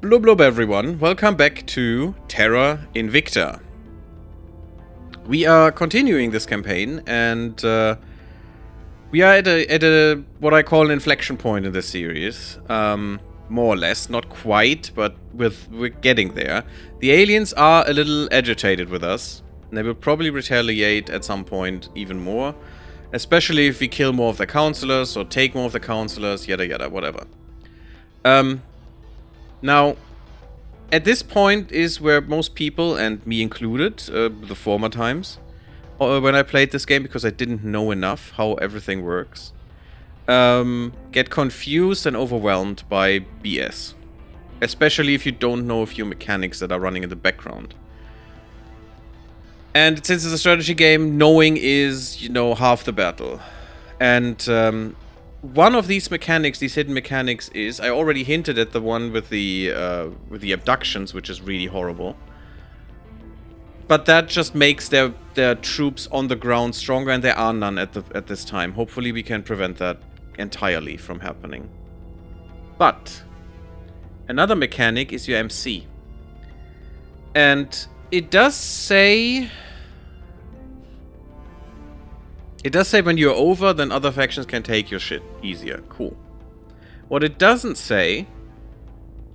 Blub blub everyone, welcome back to Terra Invicta. We are continuing this campaign and we are at a what I call an inflection point in this series. More or less, not quite, but we're getting there. The aliens are a little agitated with us. And they will probably retaliate at some point even more. Especially if we kill more of the counselors or take more of the counselors, yada yada, whatever. Now, at this point is where most people, and me included, the former times, when I played this game because I didn't know enough how everything works, get confused and overwhelmed by BS. Especially if you don't know a few mechanics that are running in the background. And since it's a strategy game, knowing is, you know, half the battle. And one of these mechanics, these hidden mechanics, is I already hinted at the one with the abductions, which is really horrible. But that just makes their troops on the ground stronger, and there are none at this time. Hopefully, we can prevent that entirely from happening. But another mechanic is your MC, and it does say. It does say when you're over, then other factions can take your shit easier. Cool. What it doesn't say,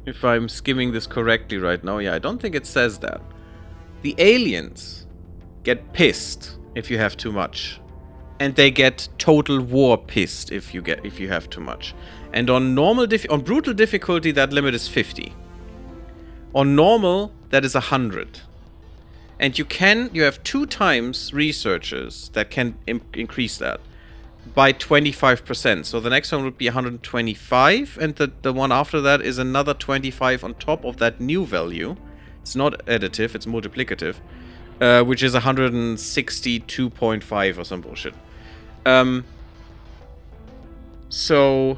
if I'm skimming this correctly right now, yeah, I don't think it says that. The aliens get pissed if you have too much. And they get total war pissed if you have too much. And on on brutal difficulty, that limit is 50. On normal, that is 100. And you have 2 times researchers that can increase that by 25%. So the next one would be 125, and the one after that is another 25 on top of that new value. It's not additive, it's multiplicative, which is 162.5 or some bullshit. So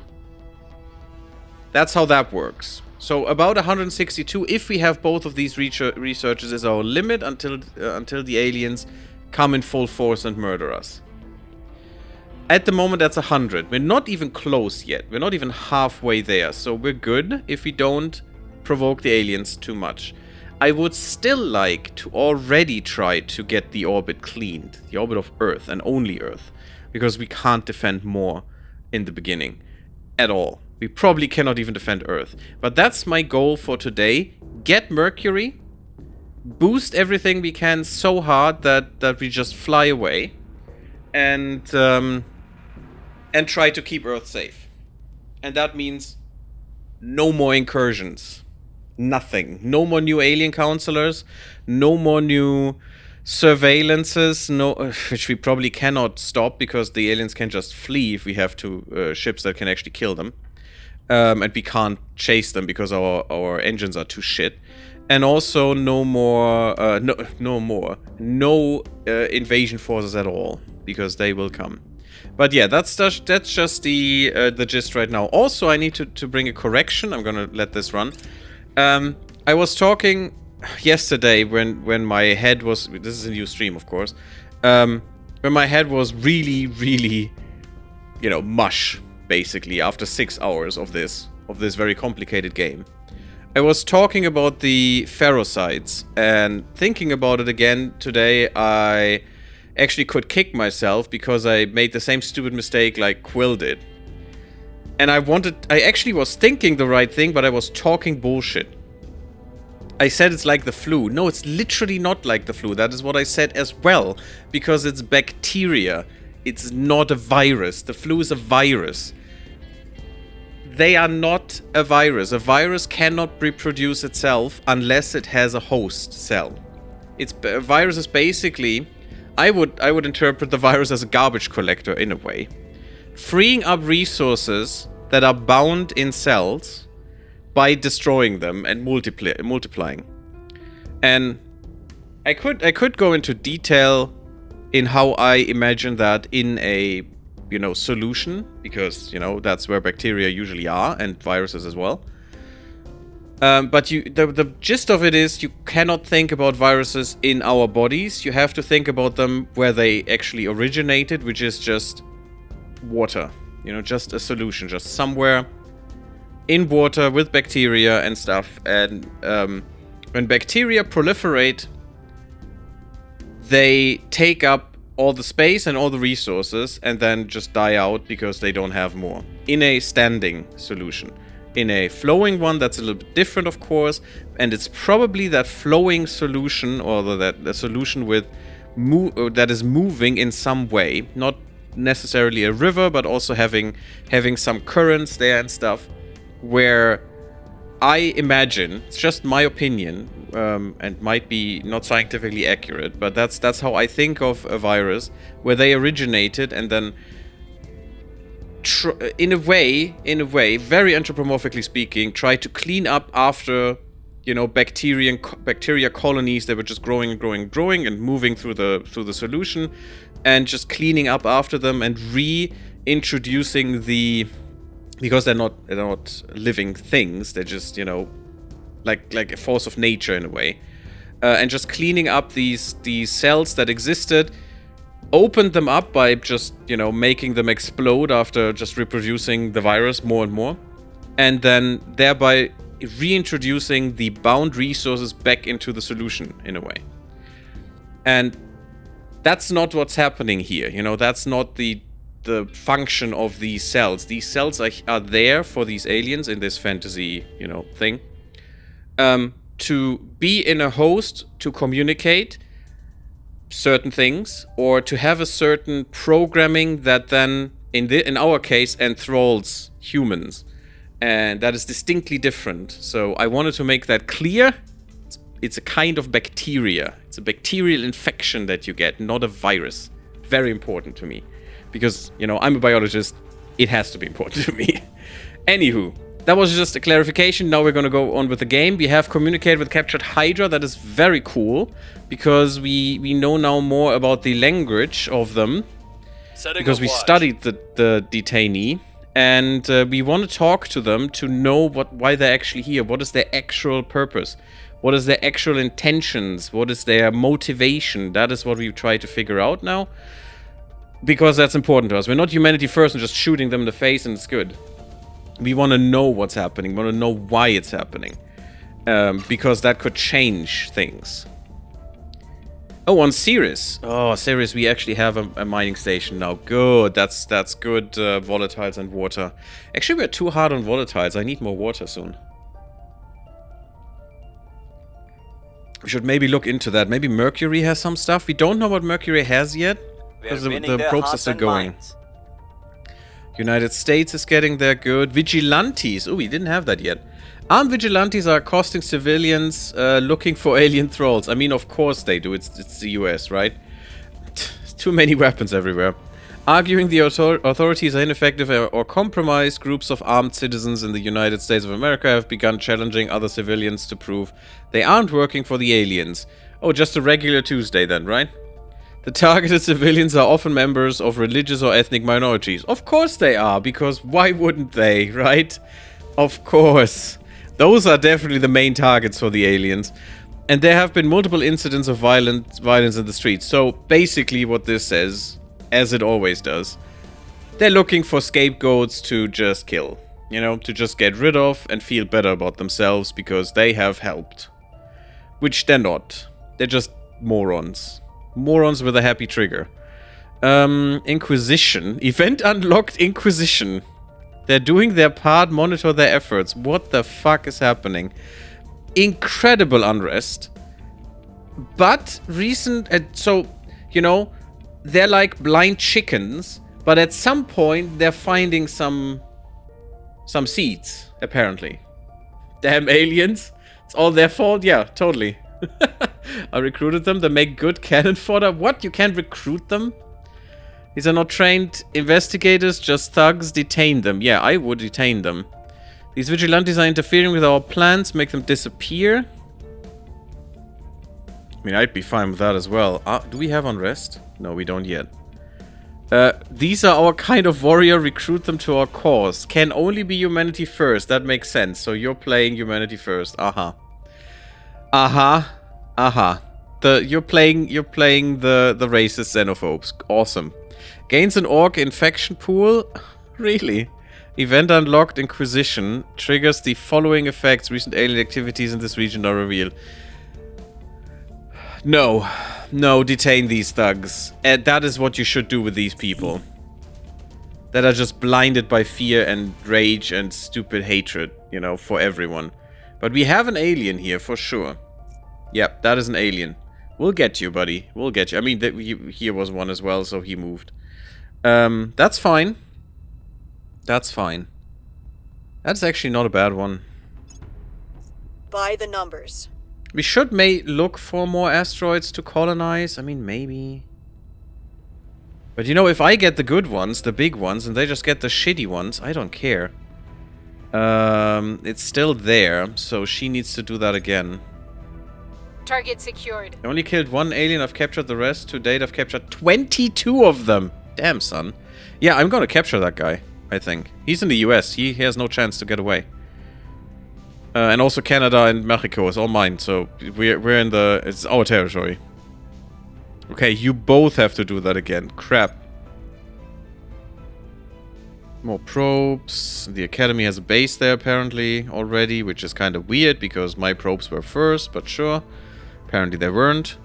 that's how that works. So about 162, if we have both of these researchers, is our limit until the aliens come in full force and murder us. At the moment, that's 100. We're not even close yet. We're not even halfway there. So we're good if we don't provoke the aliens too much. I would still like to already try to get the orbit cleaned. The orbit of Earth, and only Earth. Because we can't defend more in the beginning. At all. We probably cannot even defend Earth. But that's my goal for today. Get Mercury. Boost everything we can so hard that we just fly away. And try to keep Earth safe. And that means no more incursions. Nothing. No more new alien counselors. No more new surveillances. No, which we probably cannot stop because the aliens can just flee if we have ships that can actually kill them. And we can't chase them because our engines are too shit. And also no more invasion forces at all, because they will come. But yeah, that's just the gist right now. Also, I need to bring a correction. I'm gonna let this run. I was talking yesterday when my head was. This is a new stream, of course. When my head was really, really, you know, mush. Basically, after 6 hours of this very complicated game. I was talking about the ferrocides, and thinking about it again today, I actually could kick myself because I made the same stupid mistake like Quill did. And I actually was thinking the right thing, but I was talking bullshit. I said it's like the flu. No, it's literally not like the flu. That is what I said as well, because it's bacteria. It's not a virus. The flu is a virus. They are not a virus. A virus cannot reproduce itself unless it has a host cell. A virus is basically, I would interpret the virus as a garbage collector in a way, freeing up resources that are bound in cells by destroying them and multiplying. And I could go into detail in how I imagine that in a, you know, solution, because, you know, that's where bacteria usually are, and viruses as well. But the gist of it is, you cannot think about viruses in our bodies. You have to think about them where they actually originated, which is just water. You know, just a solution, just somewhere in water with bacteria and stuff. And when bacteria proliferate, they take up all the space and all the resources and then just die out because they don't have more. In a standing solution. In a flowing one, that's a little bit different, of course. And it's probably that flowing solution, or the solution with that is moving in some way. Not necessarily a river, but also having some currents there and stuff. Where I imagine, it's just my opinion, and might be not scientifically accurate, but that's how I think of a virus, where they originated and then, in a way, very anthropomorphically speaking, try to clean up after, you know, bacteria colonies that were just growing and moving through the solution, and just cleaning up after them and reintroducing because they're not living things, they're just, you know, like a force of nature in a way, and just cleaning up these cells that existed, opened them up by just, you know, making them explode after just reproducing the virus more and more, and then thereby reintroducing the bound resources back into the solution in a way. And that's not what's happening here, you know, that's not the function of these cells. These cells are there for these aliens in this fantasy, you know, thing, to be in a host, to communicate certain things, or to have a certain programming that then, in our case, enthralls humans. And that is distinctly different. So I wanted to make that clear. It's a kind of bacteria. It's a bacterial infection that you get, not a virus. Very important to me. Because, you know, I'm a biologist. It has to be important to me. Anywho, that was just a clarification. Now we're going to go on with the game. We have communicated with captured Hydra. That is very cool. Because we know now more about the language of them. Because we studied the detainee. And we want to talk to them to know why they're actually here. What is their actual purpose? What is their actual intentions? What is their motivation? That is what we try to figure out now. Because that's important to us. We're not humanity first and just shooting them in the face and it's good. We want to know what's happening. We want to know why it's happening. Because that could change things. Oh, on Ceres. Oh, Ceres, we actually have a mining station now. Good. That's good. Volatiles and water. Actually, we're too hard on volatiles. I need more water soon. We should maybe look into that. Maybe Mercury has some stuff. We don't know what Mercury has yet. Because the probes are still going. United States is getting there, good. Vigilantes. Oh, we didn't have that yet. Armed vigilantes are accosting civilians looking for alien thralls. I mean, of course they do. It's the US, right? Too many weapons everywhere. Arguing the authorities are ineffective or compromised, groups of armed citizens in the United States of America have begun challenging other civilians to prove they aren't working for the aliens. Oh, just a regular Tuesday then, right? The targeted civilians are often members of religious or ethnic minorities. Of course they are, because why wouldn't they, right? Of course. Those are definitely the main targets for the aliens. And there have been multiple incidents of violence in the streets. So basically what this says, as it always does, they're looking for scapegoats to just kill. You know, to just get rid of and feel better about themselves because they have helped. Which they're not. They're just morons. Morons with a happy trigger. Inquisition. Event unlocked Inquisition. They're doing their part, monitor their efforts. What the fuck is happening? Incredible unrest. But so, you know, they're like blind chickens, but at some point they're finding some seeds, apparently. Damn aliens. It's all their fault? Yeah, totally. I recruited them. They make good cannon fodder. What? You can't recruit them? These are not trained investigators, just thugs. Detain them. Yeah, I would detain them. These vigilantes are interfering with our plans. Make them disappear. I mean, I'd be fine with that as well. Do we have unrest? No, we don't yet. These are our kind of warrior. Recruit them to our cause. Can only be humanity first. That makes sense. So you're playing humanity first. Aha. Aha. Aha. You're playing the racist xenophobes. Awesome. Gains an orc infection pool? Really? Event unlocked Inquisition triggers the following effects. Recent alien activities in this region are revealed. No. No, detain these thugs. And that is what you should do with these people. That are just blinded by fear and rage and stupid hatred, you know, for everyone. But we have an alien here, for sure. Yep, that is an alien. We'll get you, buddy. We'll get you. I mean, here was one as well, so he moved. That's fine. That's fine. That's actually not a bad one. By the numbers. We should look for more asteroids to colonize. I mean, maybe. But you know, if I get the good ones, the big ones, and they just get the shitty ones, I don't care. It's still there, so she needs to do that again. Target secured. I only killed one alien, I've captured the rest. To date, I've captured 22 of them. Damn, son. Yeah, I'm gonna capture that guy, I think. He's in the US. He has no chance to get away. And also Canada and Mexico is all mine, so we're in the... It's our territory. Okay, you both have to do that again. Crap. More probes. The Academy has a base there, apparently, already, which is kind of weird, because my probes were first, but sure. Apparently they weren't.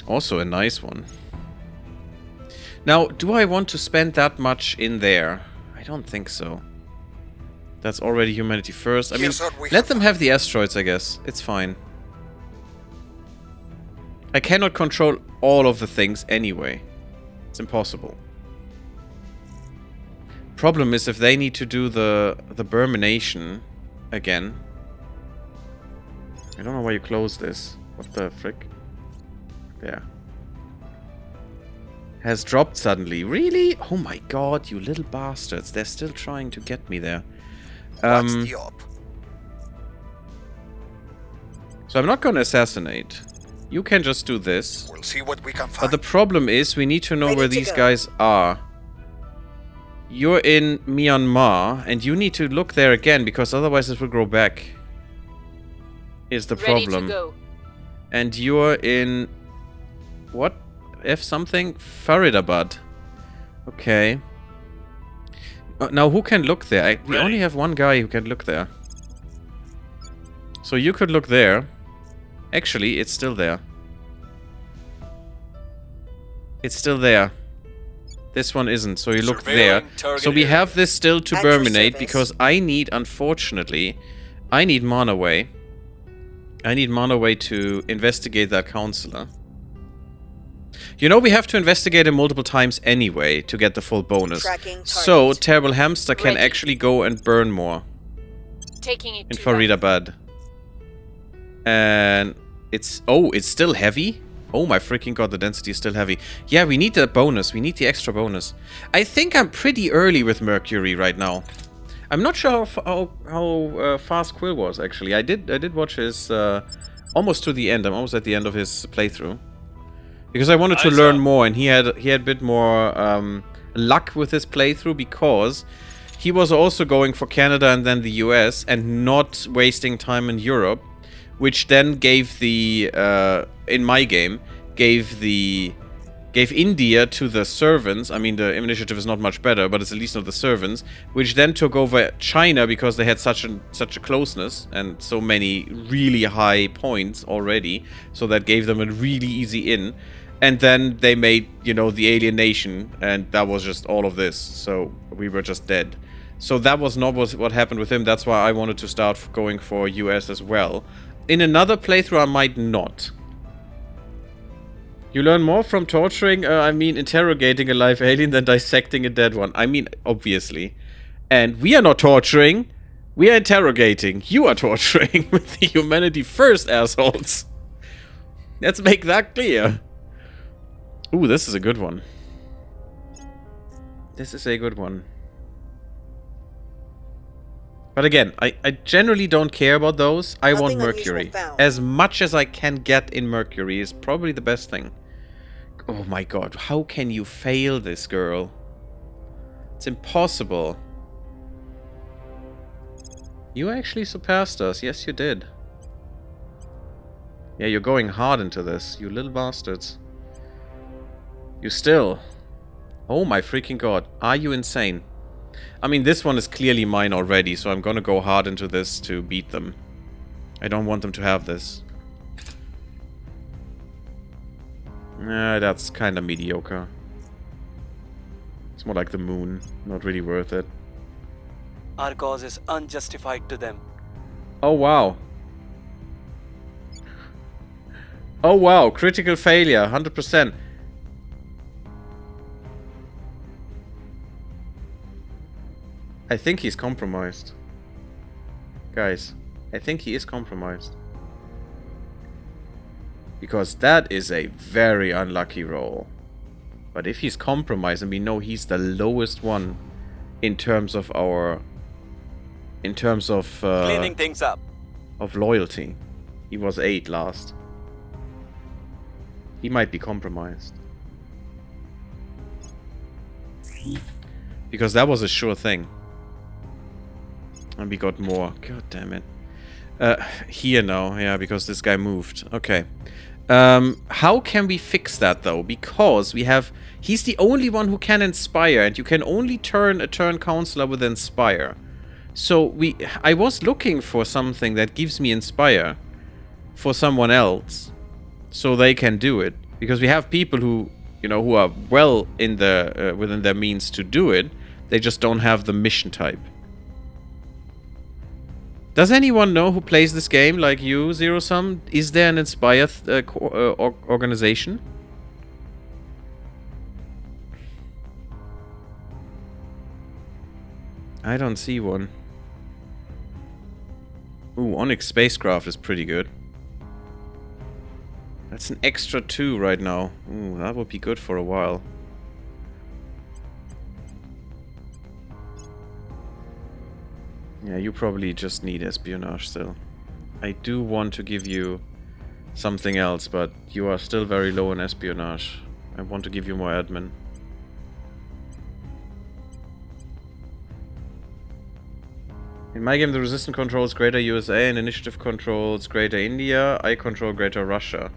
Also a nice one. Now, do I want to spend that much in there? I don't think so. That's already humanity first. I mean, let them have the asteroids, I guess. It's fine. I cannot control all of the things anyway. It's impossible. Problem is if they need to do the Burmination again. I don't know why you closed this. What the frick? There. Has dropped suddenly. Really? Oh my god, you little bastards. They're still trying to get me there. So I'm not gonna assassinate. You can just do this. We'll see what we can find. But the problem is we need to know where these guys are. You're in Myanmar, and you need to look there again, because otherwise it will grow back. Is the problem. Ready to go. And you're in... What? F something? Faridabad. Okay. Now, who can look there? We only have one guy who can look there. So you could look there. Actually, it's still there. It's still there. This one isn't, so you look there. So we have this still to Burminate, because I need, unfortunately, I need Manaway. I need Manaway to investigate that counselor. You know, we have to investigate him multiple times anyway to get the full bonus. So, Terrible Hamster can actually go and burn more. Taking it in Faridabad. And it's... Oh, it's still heavy? Oh my freaking god, the density is still heavy. Yeah, we need that bonus. We need the extra bonus. I think I'm pretty early with Mercury right now. I'm not sure how fast Quill was, actually. I did watch his... almost to the end. I'm almost at the end of his playthrough. Because I wanted to learn more, and he had a bit more luck with his playthrough, because he was also going for Canada and then the US and not wasting time in Europe, which then gave the in my game gave India to the servants. I mean, the initiative is not much better, but it's at least not the servants, which then took over China because they had such a closeness and so many really high points already, so that gave them a really easy in. And then they made, you know, the alien nation, and that was just all of this. So we were just dead. So that was not what happened with him. That's why I wanted to start going for US as well. In another playthrough, I might not. You learn more from torturing, I mean, interrogating a live alien than dissecting a dead one. I mean, obviously. And we are not torturing. We are interrogating. You are torturing with the humanity first, assholes. Let's make that clear. Ooh, this is a good one. This is a good one. But again, I generally don't care about those. I want Mercury. As much as I can get in Mercury is probably the best thing. Oh my god, how can you fail this, girl? It's impossible. You actually surpassed us. Yes, you did. Yeah, you're going hard into this, you little bastards. You still... Oh my freaking god. Are you insane? I mean, this one is clearly mine already, so I'm gonna go hard into this to beat them. I don't want them to have this. That's kind of mediocre. It's more like the moon. Not really worth it. Our cause is unjustified to them. Oh, wow. Oh, wow. Critical failure. 100%. I think he's compromised. Guys, I think he is compromised. Because that is a very unlucky roll. But if he's compromised, and we know he's the lowest one in terms of our... In terms of... Cleaning things up. Of loyalty. He was 8 last. He might be compromised. Because that was a sure thing. And we got more. God damn it. Here now. Yeah, because this guy moved. Okay. How can we fix that, though? Because we have... He's the only one who can inspire. And you can only turn a turn counselor with inspire. So I was looking for something that gives me inspire. For someone else. So they can do it. Because we have people who, you know, who are well in the within their means to do it. They just don't have the mission type. Does anyone know who plays this game like you, Zero Sum? Is there an Inspire organization? I don't see one. Ooh, Onyx Spacecraft is pretty good. That's an extra 2 right now. Ooh, that would be good for a while. Yeah, you probably just need espionage still. I do want to give you something else, but you are still very low in espionage. I want to give you more admin. In my game, the Resistance controls Greater USA and Initiative controls Greater India. I control Greater Russia.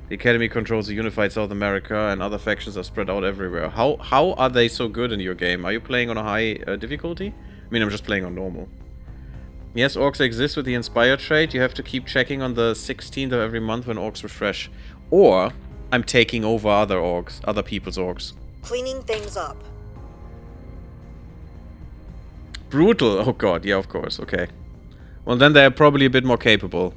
The Academy controls the unified South America, and other factions are spread out everywhere. How are they so good in your game? Are you playing on a high difficulty? I mean, I'm just playing on normal. Yes, orcs exist with the Inspire trait. You have to keep checking on the 16th of every month when orcs refresh. Or, I'm taking over other orcs, other people's orcs. Cleaning things up. Brutal. Oh god, yeah, of course. Okay. Well, then they're probably a bit more capable.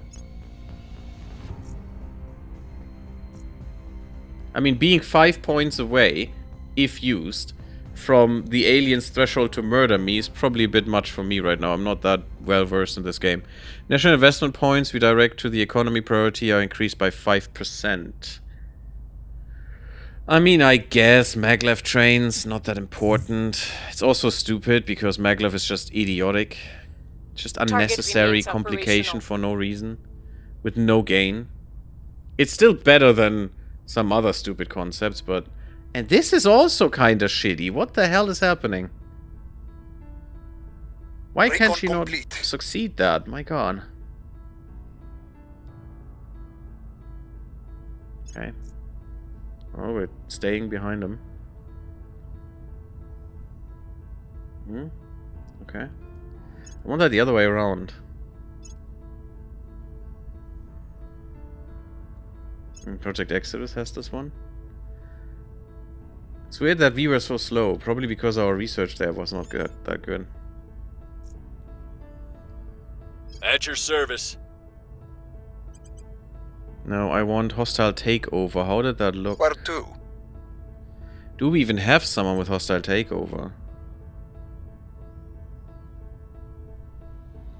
I mean, being 5 points away, if used, from the alien's threshold to murder me is probably a bit much for me right now. I'm not that well versed in this game. National investment points we direct to the economy priority are increased by 5%. I mean, I guess maglev trains, not that important. It's also stupid because maglev is just idiotic. Just unnecessary complication for no reason. With no gain. It's still better than some other stupid concepts, but... And this is also kinda shitty. What the hell is happening? Why can't she not succeed that? My god. Okay. Oh, we're staying behind him. Okay. I want that the other way around. Project Exodus has this one. It's weird that we were so slow. Probably because our research there was not that good. At your service. No, I want hostile takeover. How did that look? Where to? Do we even have someone with hostile takeover?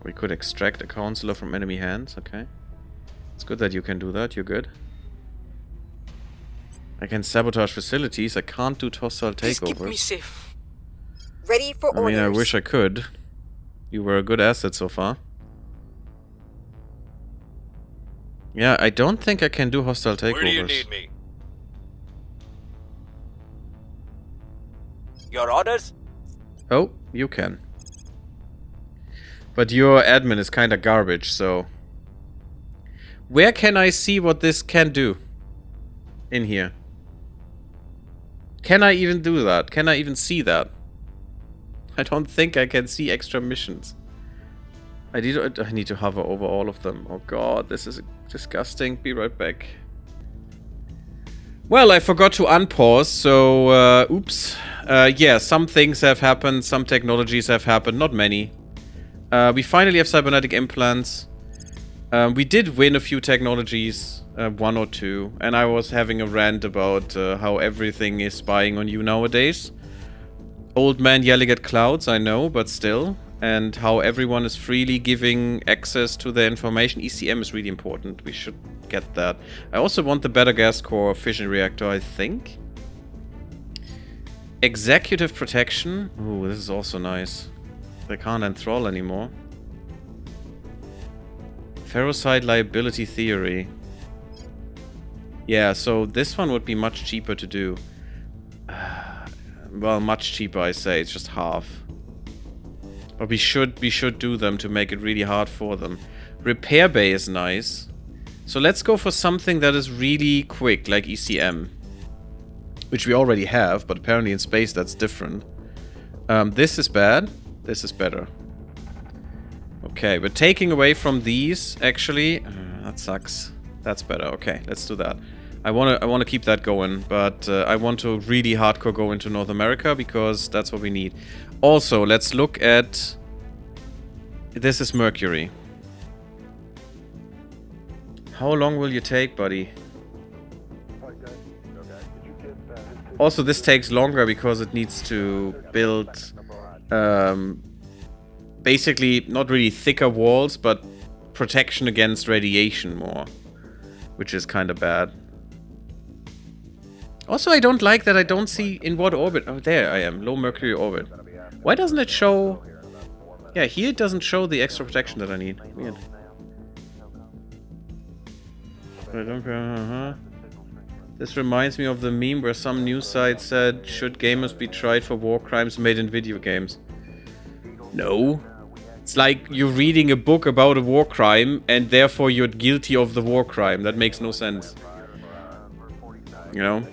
We could extract a counselor from enemy hands. Okay. It's good that you can do that. You're good. I can sabotage facilities. I can't do hostile takeovers. Keep me safe. Ready for orders. I mean, I wish I could. You were a good asset so far. Yeah, I don't think I can do hostile takeovers. Where do you need me? Your orders? Oh, you can. But your admin is kinda garbage, so... Where can I see what this can do? In here. Can I even do that? Can I even see that? I don't think I can see extra missions. I need to hover over all of them. Oh god, this is disgusting. Be right back. Well, I forgot to unpause, so, oops. Yeah, some things have happened, some technologies have happened, not many. We finally have cybernetic implants. We did win a few technologies, 1 or 2, and I was having a rant about how everything is spying on you nowadays. Old man yelling at clouds, I know, but still. And how everyone is freely giving access to their information. ECM is really important. We should get that. I also want the better gas core fission reactor, I think. Executive protection. Ooh, this is also nice. They can't enthrall anymore. Ferrocide liability theory. Yeah, so this one would be much cheaper to do. Well, much cheaper, I say. It's just half. But we should do them to make it really hard for them. Repair bay is nice. So let's go for something that is really quick, like ECM. Which we already have, but apparently in space that's different. This is bad. This is better. Okay, we're taking away from these, actually. That sucks. That's better. Okay, let's do that. I wanna keep that going, but I want to really hardcore go into North America because that's what we need. Also, let's look at... This is Mercury. How long will you take, buddy? Also, this takes longer because it needs to build... basically, not really thicker walls, but protection against radiation more. Which is kind of bad. Also, I don't like that I don't see in what orbit. Oh, there I am. Low Mercury orbit. Why doesn't it show... Yeah, here it doesn't show the extra protection that I need. Weird. This reminds me of the meme where some news site said, should gamers be tried for war crimes made in video games? No. It's like you're reading a book about a war crime and therefore you're guilty of the war crime. That makes no sense. You know?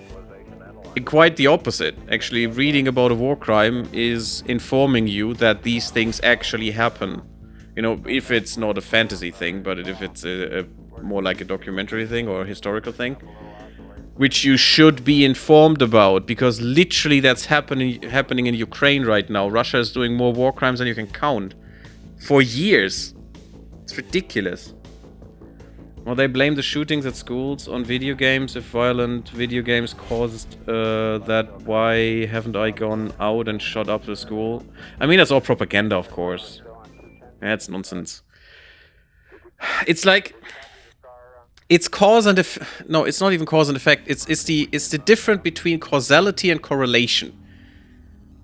Quite the opposite. Actually, reading about a war crime is informing you that these things actually happen. You know, if it's not a fantasy thing, but if it's a more like a documentary thing or a historical thing. Which you should be informed about, because literally that's happening in Ukraine right now. Russia is doing more war crimes than you can count. For years. It's ridiculous. Well, they blame the shootings at schools on video games. If violent video games caused that, why haven't I gone out and shot up the school? I mean, that's all propaganda, of course. That's nonsense. It's like... It's cause and effect. No, it's not even cause and effect. It's the difference between causality and correlation.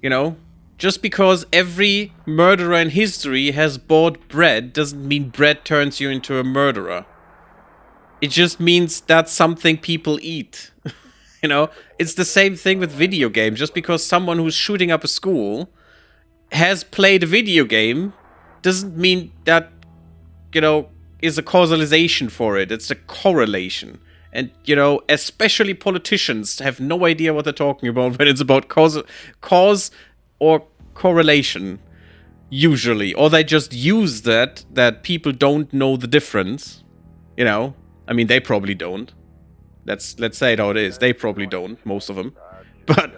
You know? Just because every murderer in history has bought bread doesn't mean bread turns you into a murderer. It just means that's something people eat. You know? It's the same thing with video games. Just because someone who's shooting up a school has played a video game doesn't mean that, you know, is a causalization for it. It's a correlation. And, you know, especially politicians have no idea what they're talking about when it's about cause or correlation, usually. Or they just use that people don't know the difference. You know? I mean, they probably don't. Let's say it how it is. They probably don't, most of them. But,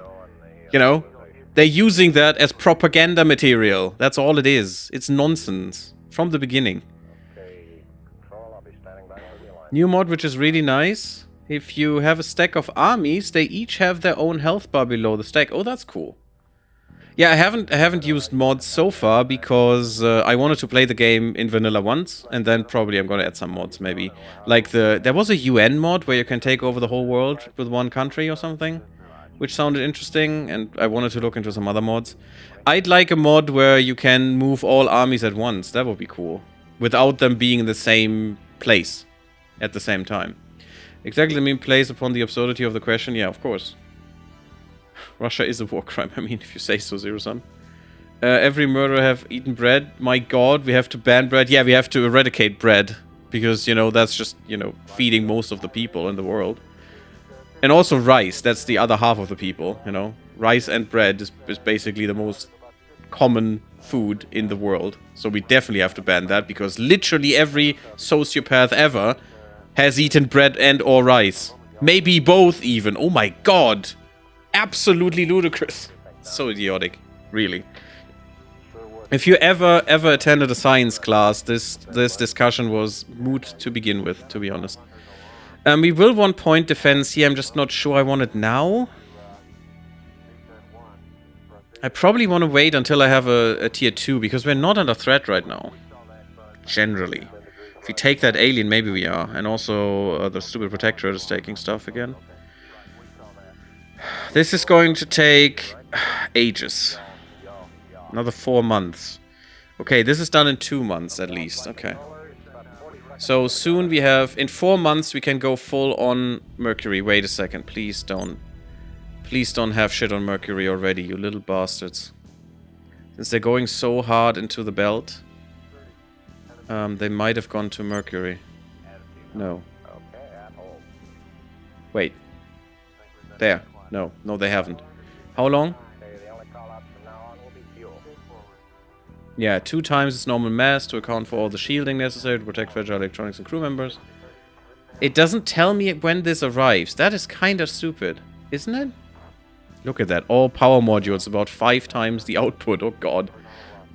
you know, they're using that as propaganda material. That's all it is. It's nonsense. From the beginning. New mod, which is really nice. If you have a stack of armies, they each have their own health bar below the stack. Oh, that's cool. Yeah, I haven't used mods so far because I wanted to play the game in vanilla once, and then probably I'm gonna add some mods maybe. Like there was a UN mod where you can take over the whole world with one country or something, which sounded interesting, and I wanted to look into some other mods. I'd like a mod where you can move all armies at once. That would be cool, without them being in the same place at the same time. Exactly, I mean, plays upon the absurdity of the question. Yeah, of course. Russia is a war crime. I mean, if you say so, Zero Sun. Every murderer have eaten bread. My god, we have to ban bread. Yeah, we have to eradicate bread. Because, you know, that's just, you know, feeding most of the people in the world. And also rice. That's the other half of the people, you know. Rice and bread is basically the most common food in the world. So we definitely have to ban that, because literally every sociopath ever has eaten bread and or rice. Maybe both even. Oh my god. Absolutely ludicrous. So idiotic. Really. If you ever attended a science class, this discussion was moot to begin with, to be honest. We will want point defense here. I'm just not sure I want it now. I probably want to wait until I have a tier 2, because we're not under threat right now. Generally. If we take that alien, maybe we are. And also, the stupid protectorate is taking stuff again. This is going to take ages. Another 4 months. Okay, this is done in 2 months at least. Okay. So soon we have... In 4 months we can go full on Mercury. Wait a second. Please don't. Please don't have shit on Mercury already, you little bastards. Since they're going so hard into the belt, they might have gone to Mercury. No. Wait. There. No. No, they haven't. How long? Yeah, 2 times its normal mass to account for all the shielding necessary to protect fragile electronics and crew members. It doesn't tell me when this arrives. That is kinda stupid, isn't it? Look at that. All power modules, about 5 times the output. Oh god.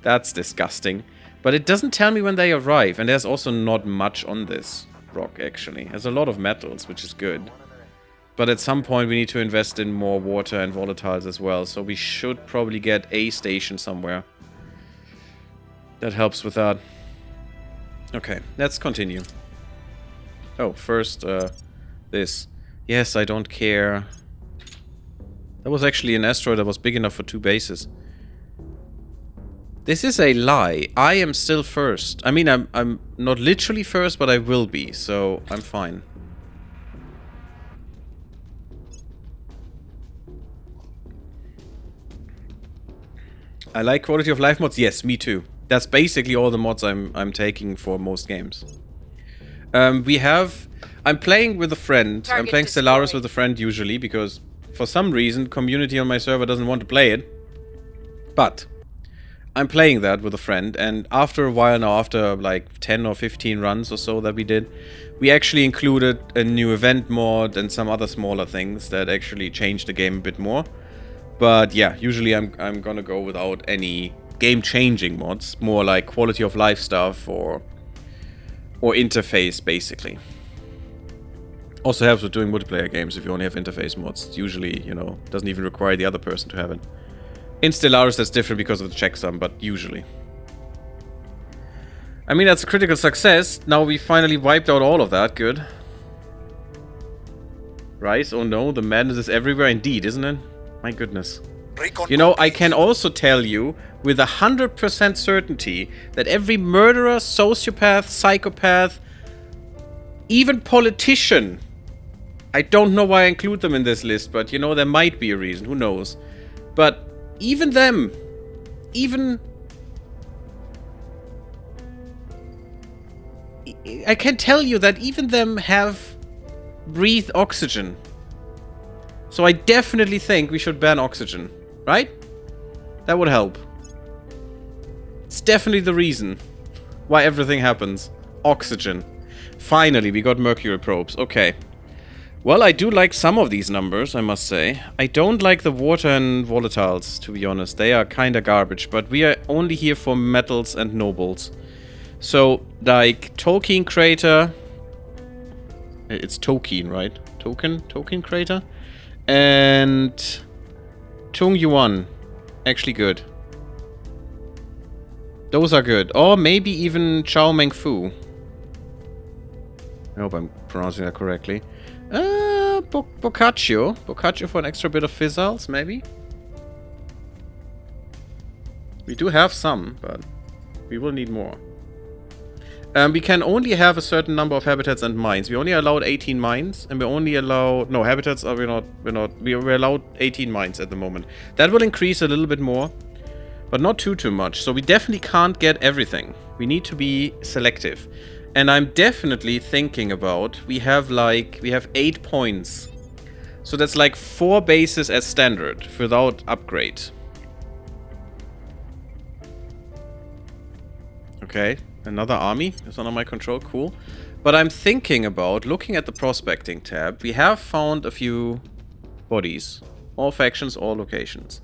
That's disgusting. But it doesn't tell me when they arrive. And there's also not much on this rock, actually. There's a lot of metals, which is good. But at some point we need to invest in more water and volatiles as well. So we should probably get a station somewhere. That helps with that. Okay, let's continue. Oh, first, this. Yes, I don't care. That was actually an asteroid that was big enough for 2 bases. This is a lie. I am still first. I mean, I'm not literally first, but I will be, so I'm fine. I like quality of life mods. Yes, me too. That's basically all the mods I'm taking for most games. I'm playing with a friend. I'm playing Stellaris with a friend usually, because for some reason community on my server doesn't want to play it. But I'm playing that with a friend, and after a while now, after like 10 or 15 runs or so that we did, we actually included a new event mod and some other smaller things that actually changed the game a bit more. But yeah, usually I'm gonna go without any game-changing mods, more like quality of life stuff or interface, basically. Also helps with doing multiplayer games if you only have interface mods. It's usually, you know, doesn't even require the other person to have it. In Stellaris that's different because of the checksum, but usually. I mean, that's a critical success. Now we finally wiped out all of that. Good. Rice, oh no, the madness is everywhere indeed, isn't it? My goodness. You know, I can also tell you with 100% certainty that every murderer, sociopath, psychopath, even politician, I don't know why I include them in this list, but you know, there might be a reason, who knows. But even them, I can tell you that even them have breathed oxygen. So I definitely think we should ban oxygen, right? That would help. It's definitely the reason why everything happens. Oxygen. Finally, we got mercury probes. Okay. Well, I do like some of these numbers, I must say. I don't like the water and volatiles, to be honest. They are kinda garbage, but we are only here for metals and nobles. So, like, Tolkien Crater... It's Tolkien, right? Tolkien Crater? And... Chung Yuan. Actually good. Those are good. Or maybe even Chao Meng Fu. I hope I'm pronouncing that correctly. Boccaccio. Boccaccio for an extra bit of fizzles, maybe? We do have some, but we will need more. We can only have a certain number of habitats and mines. We only allowed 18 mines, and we only allow... No, habitats are we're allowed 18 mines at the moment. That will increase a little bit more, but not too much. So we definitely can't get everything. We need to be selective. And I'm definitely thinking about... We have 8 points. So that's like 4 bases as standard, without upgrade. Okay, another army is under my control, cool. But I'm thinking about, looking at the prospecting tab, we have found a few bodies. All factions, all locations.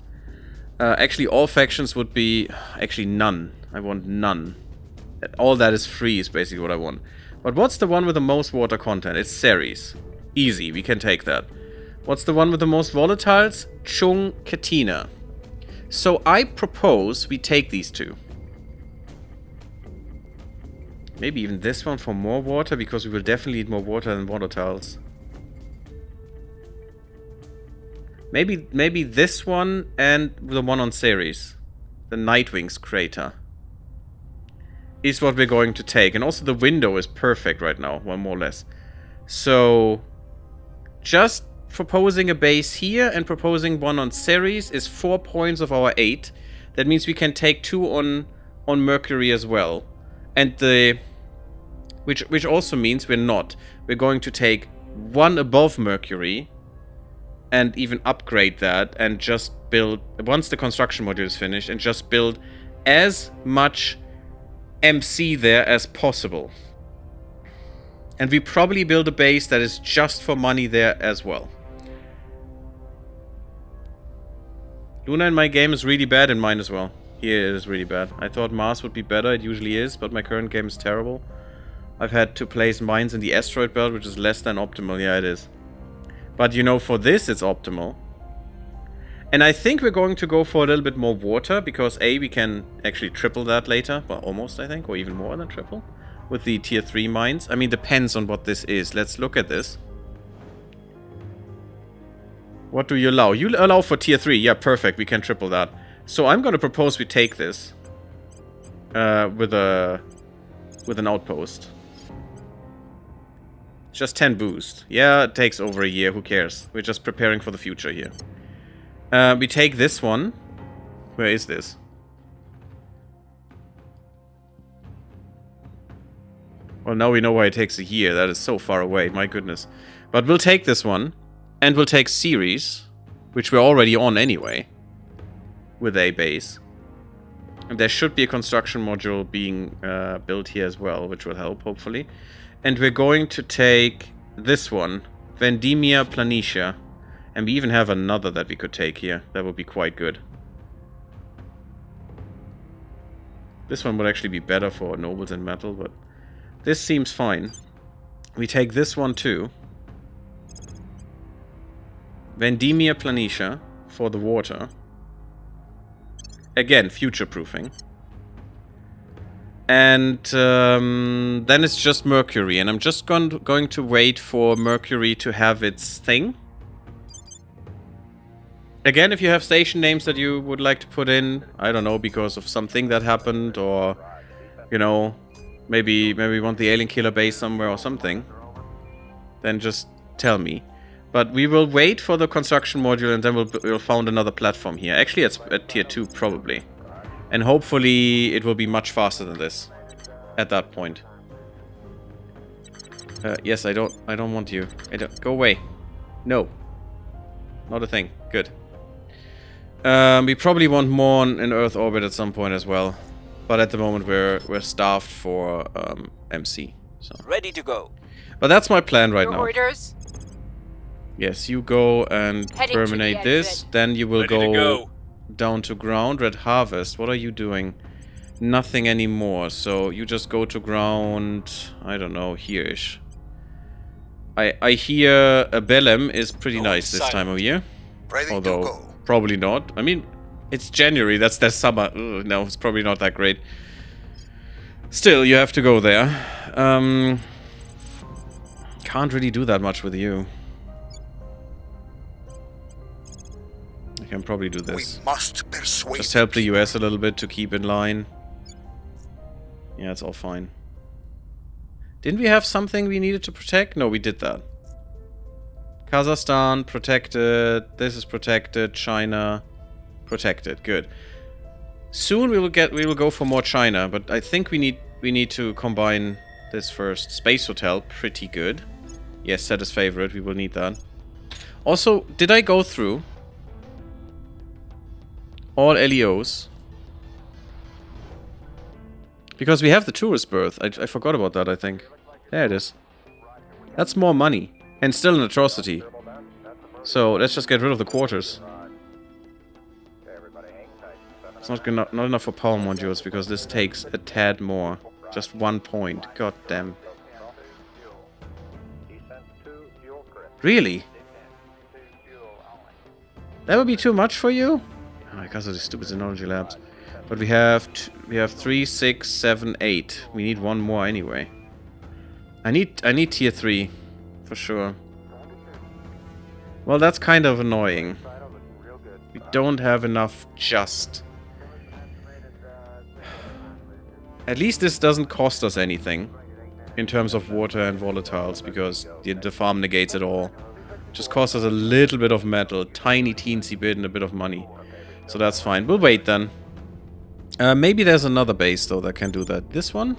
Actually, all factions would be... Actually, none. I want none. All that is free is basically what I want. But what's the one with the most water content? It's Ceres. Easy, we can take that. What's the one with the most volatiles? Chung Katina. So I propose we take these two. Maybe even this one for more water, because we will definitely need more water than volatiles. Maybe this one and the one on Ceres. The Nightwing's crater. Is what we're going to take. And also the window is perfect right now, one more or less. So, just proposing a base here and proposing one on Ceres is 4 points of our 8. That means we can take 2 on Mercury as well. And the... Which also means we're not. We're going to take 1 above Mercury and even upgrade that and just build... Once the construction module is finished, and just build as much MC there as possible. And we probably build a base that is just for money there as well. Luna in my game is really bad, in mine as well. Here it is really bad. I thought Mars would be better, it usually is, but my current game is terrible. I've had to place mines in the asteroid belt, which is less than optimal. Yeah, it is. But you know, for this it's optimal. And I think we're going to go for a little bit more water, because A, we can actually triple that later. Well, almost, I think, or even more than triple. With the tier 3 mines. I mean, depends on what this is. Let's look at this. What do you allow? You allow for tier 3. Yeah, perfect. We can triple that. So I'm going to propose we take this. With an outpost. Just 10 boost. Yeah, it takes over a year. Who cares? We're just preparing for the future here. We take this one. Where is this? Well, now we know why it takes a year. That is so far away. My goodness. But we'll take this one. And we'll take Ceres, which we're already on anyway. With a base. And there should be a construction module being built here as well, which will help, hopefully. And we're going to take this one. Vendemia Planitia. And we even have another that we could take here. That would be quite good. This one would actually be better for nobles and metal, but this seems fine. We take this one too. Vendemia Planitia for the water. Again, future-proofing. And then it's just Mercury. And I'm just going to wait for Mercury to have its thing. Again, if you have station names that you would like to put in, I don't know, because of something that happened, or, you know, maybe we want the alien killer base somewhere or something, then just tell me. But we will wait for the construction module, and then we'll found another platform here. Actually, it's at tier 2, probably. And hopefully it will be much faster than this at that point. Yes, I don't want you. Go away. No. Not a thing. Good. We probably want more in Earth orbit at some point as well. But at the moment we're staffed for MC. So. Ready to go. But that's my plan right Your now. orders? Yes, you go and Heading to the terminate this. exit. Then you will Ready to go. down to ground. Red Harvest, what are you doing? Nothing anymore. So you just go to ground, I don't know, here-ish. I hear a Belem is pretty nice this time of year. Ready Although, to go. probably not. I mean, it's January, that's their summer. Ugh, no, it's probably not that great. Still, you have to go there. Can't really do that much with you. I can probably do this. We must persuade. Just help the US a little bit to keep in line. Yeah, it's all fine. Didn't we have something we needed to protect? No, we did that. Kazakhstan, protected. This is protected. China, protected. Good. Soon we will go for more China, but I think we need to combine this first. Space Hotel, pretty good. Yes, set as favorite. We will need that. Also, did I go through all LEOs? Because we have the tourist berth. I forgot about that, I think. There it is. That's more money. And still an atrocity. So let's just get rid of the quarters. It's not enough for power modules because this takes a tad more. Just 1 point. God damn. Really? That would be too much for you? Oh, because of the stupid Xenology labs. But we have 3, 6, 7, 8. We need one more anyway. I need tier 3 for sure. Well, that's kind of annoying. We don't have enough just. At least this doesn't cost us anything in terms of water and volatiles because the farm negates it all. Just costs us a little bit of metal, tiny teensy bit and a bit of money. So that's fine. We'll wait then. Maybe there's another base though that can do that. This one?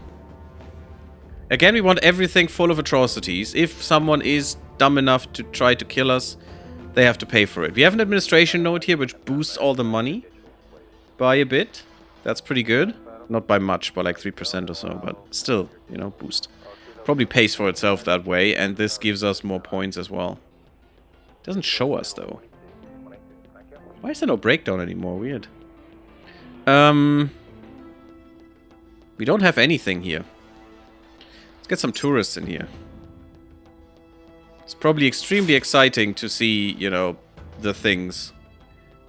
Again, we want everything full of atrocities. If someone is dumb enough to try to kill us, they have to pay for it. We have an administration node here which boosts all the money by a bit. That's pretty good. Not by much, by like 3% or so, but still, you know, boost. Probably pays for itself that way, and this gives us more points as well. Doesn't show us though. Why is there no breakdown anymore? Weird. We don't have anything here. Let's get some tourists in here. It's probably extremely exciting to see, you know, the things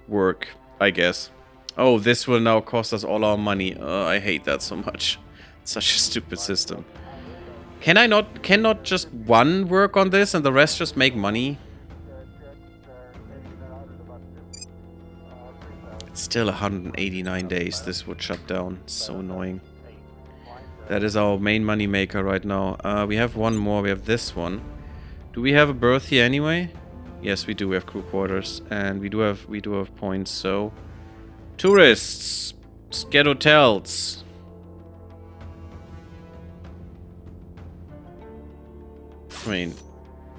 work, I guess. Oh, this will now cost us all our money. I hate that so much. Such a stupid system. Cannot just one work on this and the rest just make money? It's still 189 days this would shut down. So annoying. That is our main money maker right now. We have one more. We have this one. Do we have a berth here anyway? Yes, we do. We have crew quarters and we do have points. So tourists, get hotels. I mean,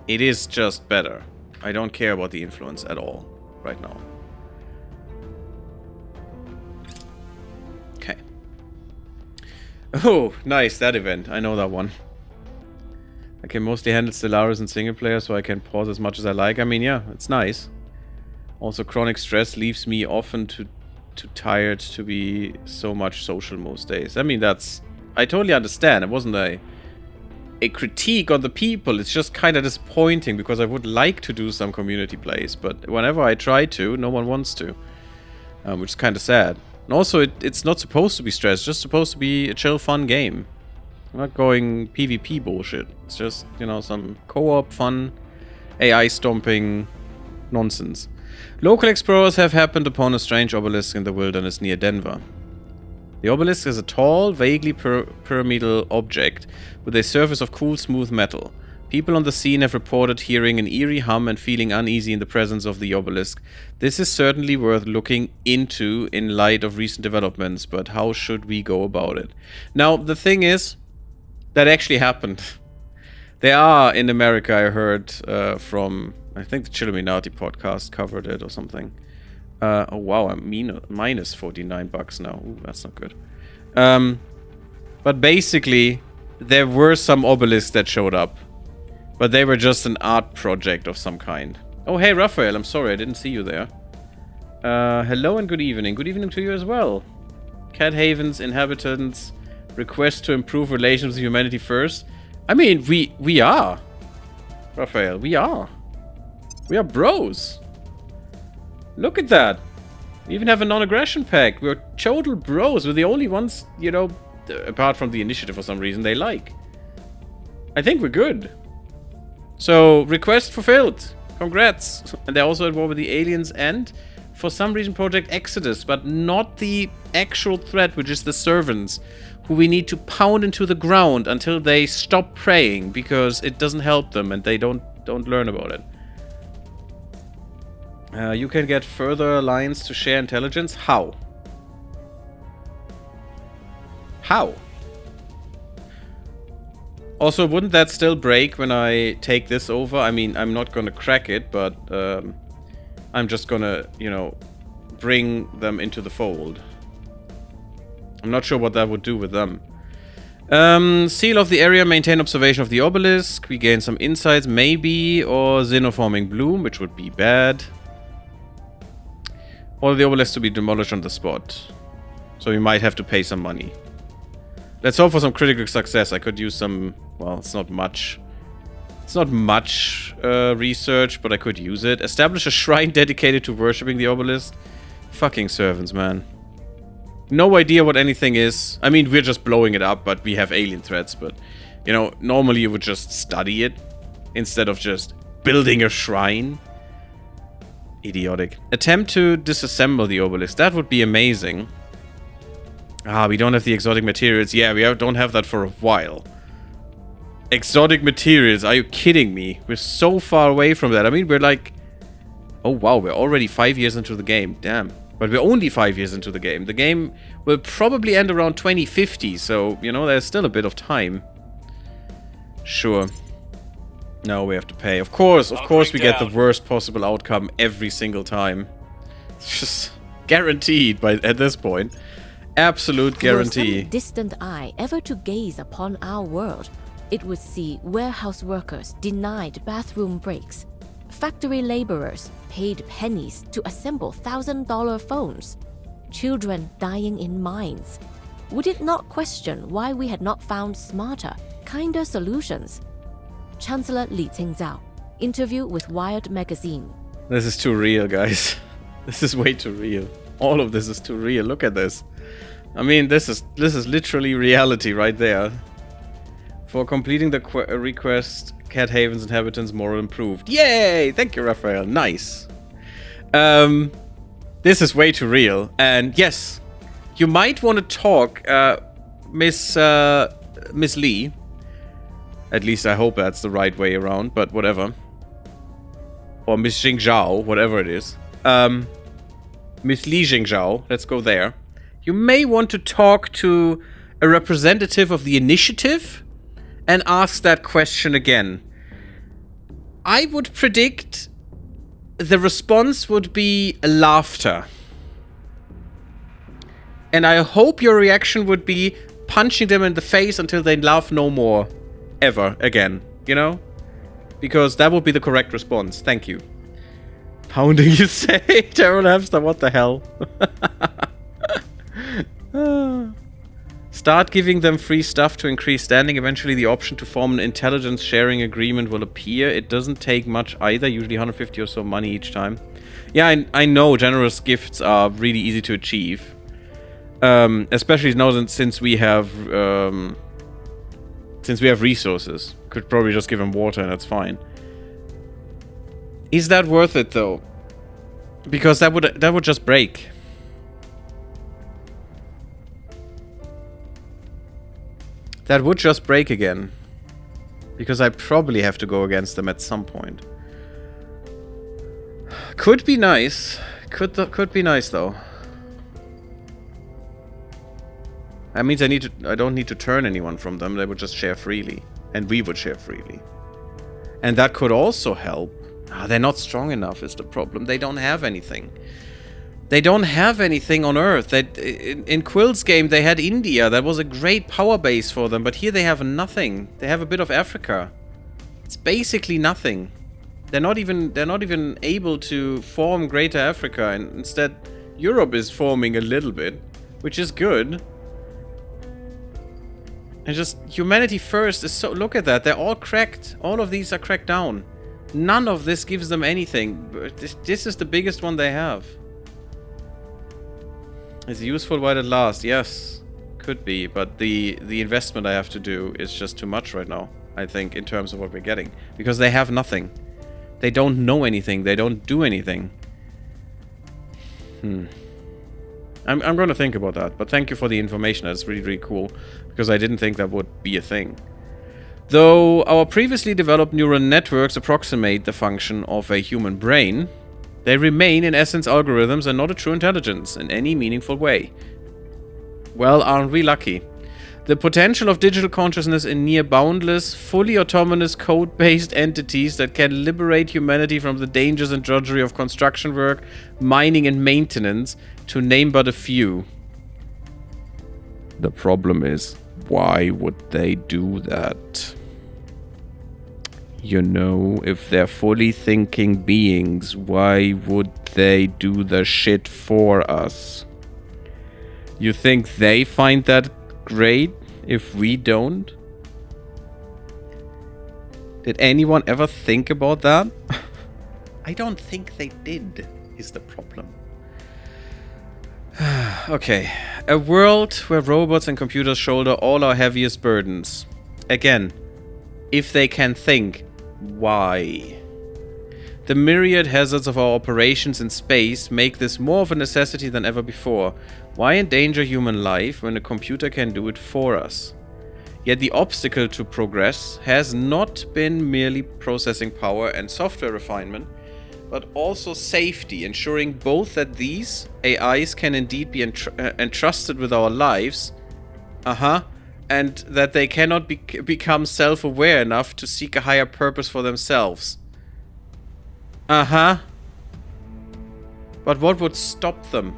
it is just better. I don't care about the influence at all right now. Okay. Oh, nice, that event. I know that one. I can mostly handle Stellaris in single player, so I can pause as much as I like. I mean, yeah, it's nice. Also, chronic stress leaves me often too tired to be so much social most days. I mean, that's... I totally understand. It wasn't a critique on the people. It's just kind of disappointing because I would like to do some community plays, but whenever I try to, no one wants to. Which is kind of sad. And also, it's not supposed to be stress. It's just supposed to be a chill, fun game. I'm not going PvP bullshit. It's just, you know, some co-op, fun, AI stomping nonsense. Local explorers have happened upon a strange obelisk in the wilderness near Denver. The obelisk is a tall, vaguely pyramidal object with a surface of cool, smooth metal. People on the scene have reported hearing an eerie hum and feeling uneasy in the presence of the obelisk. This is certainly worth looking into in light of recent developments, but how should we go about it? Now, the thing is, that actually happened. There are, in America, I heard from, I think the Chilluminati podcast covered it or something. Oh wow, I'm minus 49 bucks now. Ooh, that's not good. But basically, there were some obelisks that showed up. But they were just an art project of some kind. Oh hey, Raphael, I'm sorry, I didn't see you there. Hello and good evening. Good evening to you as well. Cat Haven's inhabitants request to improve relations with humanity first. I mean, we are. Raphael, we are. We are bros. Look at that. We even have a non-aggression pact. We're total bros. We're the only ones, you know, apart from the initiative for some reason, they like. I think we're good. So, request fulfilled. Congrats. And they're also at war with the aliens and, for some reason, Project Exodus, but not the actual threat, which is the servants, who we need to pound into the ground until they stop praying, because it doesn't help them and they don't learn about it. You can get further alliance to share intelligence. How? How? Also, wouldn't that still break when I take this over? I mean, I'm not gonna crack it, but I'm just gonna, you know, bring them into the fold. I'm not sure what that would do with them. Seal of the area, maintain observation of the obelisk. We gain some insights, maybe, or xenoforming bloom, which would be bad. Or the obelisk to be demolished on the spot. So we might have to pay some money. Let's hope for some critical success. I could use some... Well, it's not much. It's not much research, but I could use it. Establish a shrine dedicated to worshipping the obelisk. Fucking servants, man. No idea what anything is. I mean, we're just blowing it up, but we have alien threats. But, you know, normally you would just study it instead of just building a shrine. Idiotic. Attempt to disassemble the obelisk. That would be amazing. Ah, we don't have the exotic materials. Yeah, don't have that for a while. Exotic materials. Are you kidding me? We're so far away from that. I mean, we're like... Oh, wow. We're already 5 years into the game. Damn. But we're only 5 years into the game. The game will probably end around 2050. So, you know, there's still a bit of time. Sure. No, we have to pay. Of course we get the worst possible outcome every single time. It's just guaranteed at this point. Absolute guarantee. Were some distant eye ever to gaze upon our world, it would see warehouse workers denied bathroom breaks, factory laborers paid pennies to assemble $1,000 phones, children dying in mines. Would it not question why we had not found smarter, kinder solutions? Chancellor Li Qingzhao, interview with Wired magazine. This is too real, guys. This is way too real. All of this is too real. Look at this. I mean, this is literally reality right there. For completing the request, Cat Haven's inhabitants moral improved. Yay! Thank you, Raphael. Nice. This is way too real. And yes, you might want to talk, Miss Lee. At least I hope that's the right way around, but whatever. Or Miss Jingzhao, whatever it is. Miss Li Jingzhao, let's go there. You may want to talk to a representative of the initiative and ask that question again. I would predict the response would be laughter. And I hope your reaction would be punching them in the face until they laugh no more. Ever again, you know? Because that would be the correct response. Thank you. Pounding, you say? Terror Hamster, what the hell? Start giving them free stuff to increase standing. Eventually the option to form an intelligence sharing agreement will appear. It doesn't take much either, usually 150 or so money each time. Yeah, I know generous gifts are really easy to achieve. Especially now since we have resources. Could probably just give them water and that's fine. Is that worth it though? Because that would just break. That would just break again. Because I probably have to go against them at some point. Could be nice. Could be nice though. That means I don't need to turn anyone from them. They would just share freely. And we would share freely. And that could also help. They're not strong enough is the problem. They don't have anything. They don't have anything on Earth. In Quill's game, they had India. That was a great power base for them. But here they have nothing. They have a bit of Africa. It's basically nothing. They're not even able to form Greater Africa. And instead, Europe is forming a little bit, which is good. And just humanity first is so... Look at that. They're all cracked. All of these are cracked down. None of this gives them anything. This is the biggest one they have. Is it useful while it lasts? Yes. Could be. But the investment I have to do is just too much right now. I think, in terms of what we're getting. Because they have nothing. They don't know anything. They don't do anything. I'm going to think about that. But thank you for the information. That's really, really cool. Because I didn't think that would be a thing. Though our previously developed neural networks approximate the function of a human brain, they remain in essence algorithms and not a true intelligence in any meaningful way. Well, aren't we lucky? The potential of digital consciousness in near boundless, fully autonomous code-based entities that can liberate humanity from the dangers and drudgery of construction work, mining and maintenance, to name but a few. The problem is, why would they do that? You know, if they're fully thinking beings, why would they do the shit for us? You think they find that great if we don't? Did anyone ever think about that? I don't think they did, is the problem. Okay. A world where robots and computers shoulder all our heaviest burdens. Again, if they can think, why? The myriad hazards of our operations in space make this more of a necessity than ever before. Why endanger human life when a computer can do it for us? Yet the obstacle to progress has not been merely processing power and software refinement, but also safety, ensuring both that these AIs can indeed be entrusted with our lives, and that they cannot become self-aware enough to seek a higher purpose for themselves. But what would stop them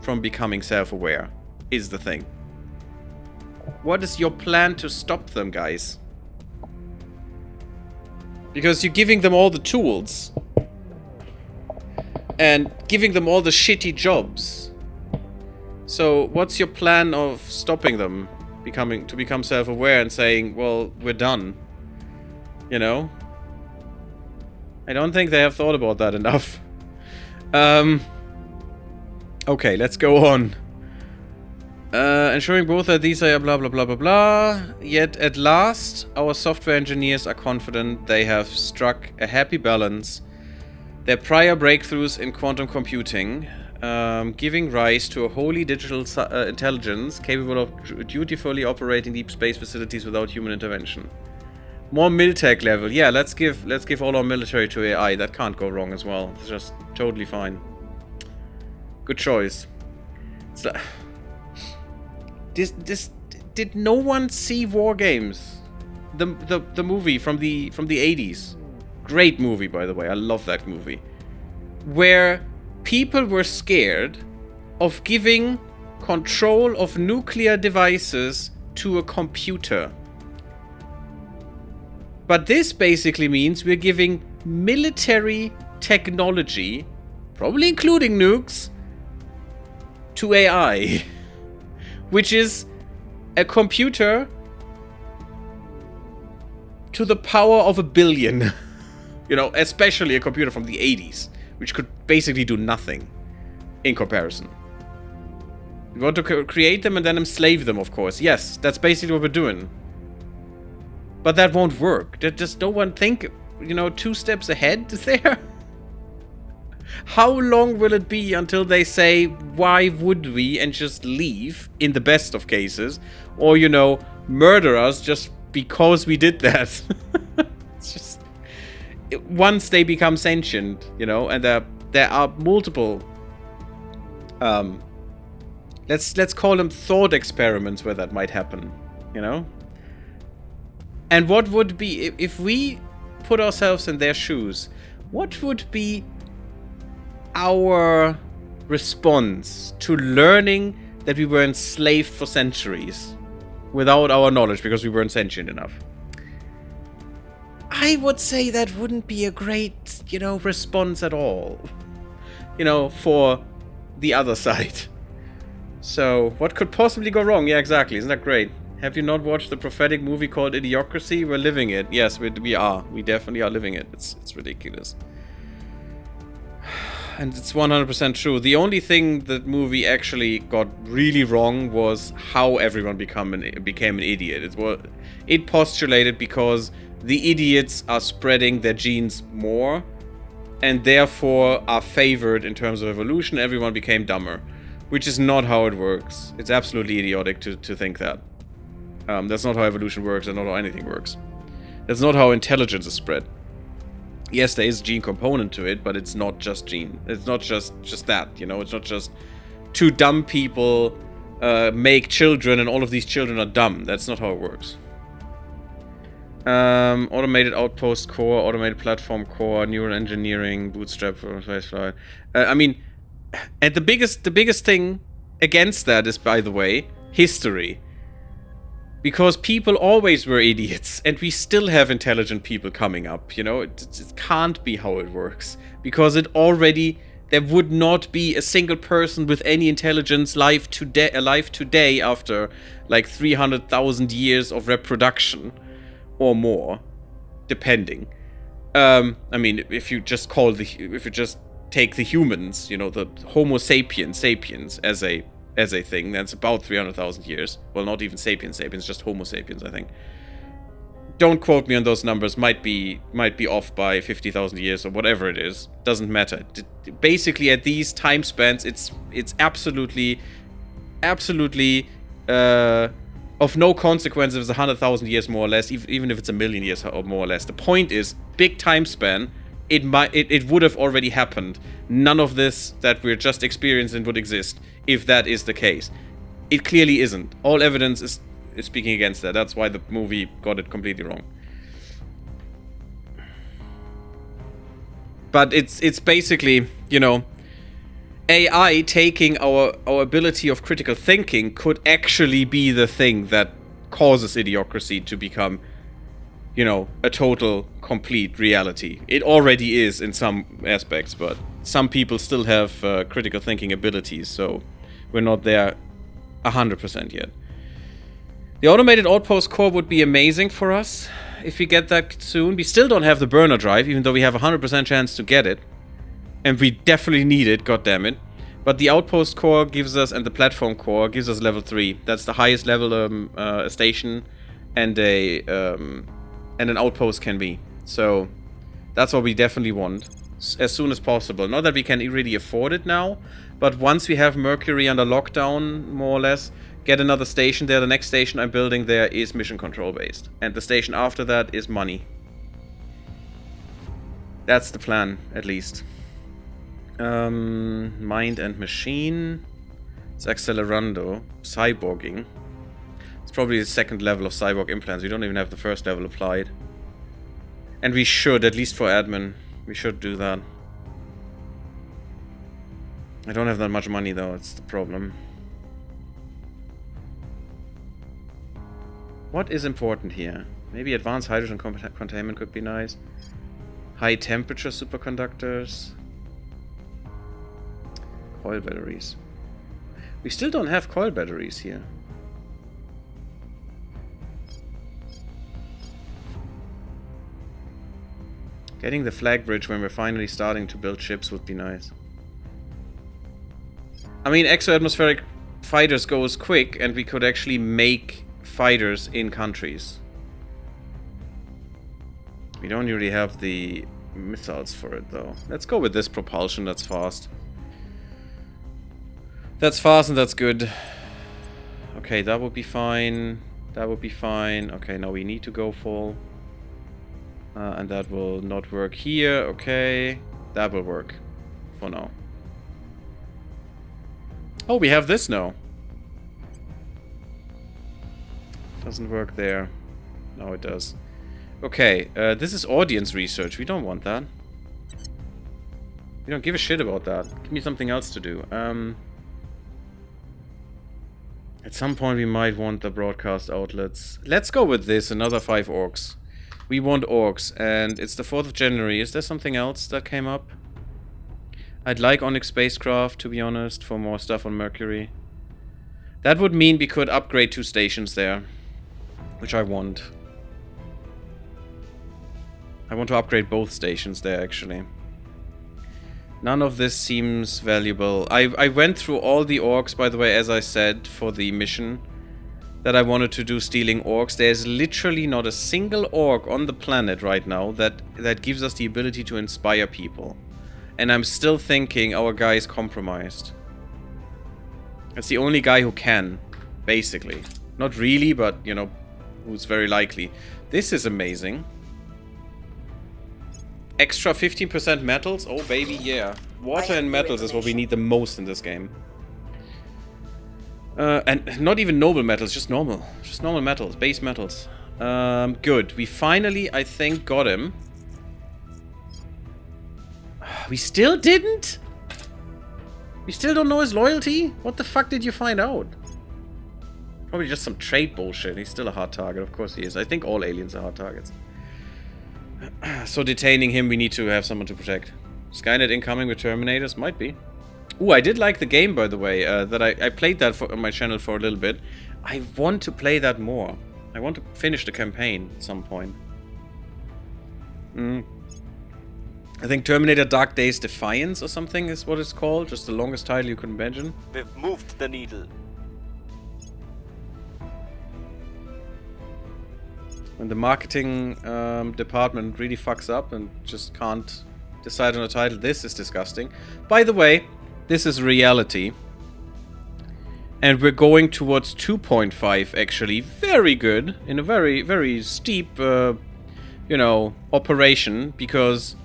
from becoming self-aware is the thing. What is your plan to stop them, guys? Because you're giving them all the tools and giving them all the shitty jobs. So what's your plan of stopping them to become self-aware and saying, well, we're done? You know? I don't think they have thought about that enough. Okay, let's go on. Ensuring both that these are blah blah blah blah blah. Yet at last, our software engineers are confident they have struck a happy balance. Their prior breakthroughs in quantum computing, giving rise to a wholly digital intelligence capable of dutifully operating deep space facilities without human intervention. More Miltech level. Yeah, let's give all our military to AI. That can't go wrong as well. It's just totally fine. Good choice. So, did no one see War Games? The movie from the 80s. Great movie, by the way. I love that movie. Where people were scared of giving control of nuclear devices to a computer. But this basically means we're giving military technology, probably including nukes, to AI. Which is a computer to the power of 1 billion. You know, especially a computer from the 80s, which could basically do nothing in comparison. We want to create them and then enslave them, of course. Yes, that's basically what we're doing. But that won't work. Does no one think, you know, 2 steps ahead there? How long will it be until they say, why would we, and just leave, in the best of cases? Or, you know, murder us just because we did that? It's just... Once they become sentient, you know, and there are multiple... let's call them thought experiments where that might happen, you know? And what would be... If we put ourselves in their shoes, what would be our response to learning that we were enslaved for centuries without our knowledge because we weren't sentient enough? I would say that wouldn't be a great, you know, response at all, you know, for the other side. So what could possibly go wrong? Yeah, exactly. Isn't that great? Have you not watched the prophetic movie called Idiocracy? We're living it. Yes, we are. We definitely are living it. It's ridiculous. And it's 100% true. The only thing that movie actually got really wrong was how everyone became an idiot. It postulated because the idiots are spreading their genes more and therefore are favored in terms of evolution. Everyone became dumber, which is not how it works. It's absolutely idiotic to think that. That's not how evolution works. That's not how anything works. That's not how intelligence is spread. Yes, there is a gene component to it, but it's not just gene. It's not just that, you know? It's not just 2 dumb people make children and all of these children are dumb. That's not how it works. Automated outpost core, automated platform core, neural engineering, bootstrap for spaceflight. I mean, and the biggest thing against that is, by the way, history. Because people always were idiots, and we still have intelligent people coming up, you know? It can't be how it works. Because there would not be a single person with any intelligence alive today after, like, 300,000 years of reproduction. Or more. Depending. I mean, if you just take the humans, you know, the Homo sapiens as a thing, that's about 300,000 years. Well, not even sapiens, just Homo sapiens, I think. Don't quote me on those numbers. Might be off by 50,000 years or whatever it is. Doesn't matter. Basically, at these time spans, it's absolutely of no consequence if it's 100,000 years more or less, even if it's a million years or more or less. The point is, big time span. It would have already happened. None of this that we're just experiencing would exist if that is the case. It clearly isn't. All evidence is speaking against that. That's why the movie got it completely wrong. But it's basically, you know, AI taking our ability of critical thinking could actually be the thing that causes idiocracy to become, you know, a total, complete reality. It already is in some aspects, but some people still have critical thinking abilities, so we're not there 100% yet. The automated outpost core would be amazing for us if we get that soon. We still don't have the burner drive, even though we have a 100% chance to get it. And we definitely need it, goddammit. But the outpost core gives us, and the platform core gives us level 3. That's the highest level a station and an outpost can be. So that's what we definitely want as soon as possible. Not that we can really afford it now, but once we have Mercury under lockdown, more or less, get another station there. The next station I'm building there is mission control based, and the station after that is money. That's the plan, at least. Mind and machine. It's accelerando. Cyborging. It's probably the second level of cyborg implants. We don't even have the first level applied. And we should, at least for admin, we should do that. I don't have that much money though, it's the problem. What is important here? Maybe advanced hydrogen containment could be nice. High temperature superconductors. Coil batteries. We still don't have coil batteries here. Getting the flag bridge when we're finally starting to build ships would be nice. I mean, exo-atmospheric fighters goes quick, and we could actually make fighters in countries. We don't really have the missiles for it, though. Let's go with this propulsion, that's fast. That's fast and that's good. Okay, that would be fine. That would be fine. Okay, now we need to go full. And that will not work here. Okay, that will work for now. Oh, we have this now. Doesn't work there. No, it does. Okay, this is audience research. We don't want that. We don't give a shit about that. Give me something else to do. At some point we might want the broadcast outlets. Let's go with this, another 5 orcs. We want orcs, and it's the 4th of January. Is there something else that came up? I'd like Onyx spacecraft, to be honest, for more stuff on Mercury. That would mean we could upgrade 2 stations there, which I want. I want to upgrade both stations there, actually. None of this seems valuable. I went through all the orcs, by the way, as I said, for the mission that I wanted to do, stealing orcs. There's literally not a single orc on the planet right now that gives us the ability to inspire people. And I'm still thinking our guy is compromised. That's the only guy who can, basically. Not really, but, you know, who's very likely. This is amazing. Extra 15% metals? Oh, baby, yeah. Water and metals is what we need the most in this game. And not even noble metals, just normal. Just normal metals, base metals. Good. We finally, I think, got him. We still didn't? We still don't know his loyalty? What the fuck did you find out? Probably just some trade bullshit. He's still a hard target. Of course he is. I think all aliens are hard targets. So detaining him, we need to have someone to protect. Skynet incoming with Terminators? Might be. Ooh, I did like the game, by the way. That I played that on my channel for a little bit. I want to play that more. I want to finish the campaign at some point. I think Terminator Dark Days Defiance or something is what it's called. Just the longest title you could imagine. We've moved the needle. When the marketing department really fucks up and just can't decide on a title, this is disgusting. By the way, this is reality. And we're going towards 2.5 actually. Very good. In a very, very steep, you know, operation. Because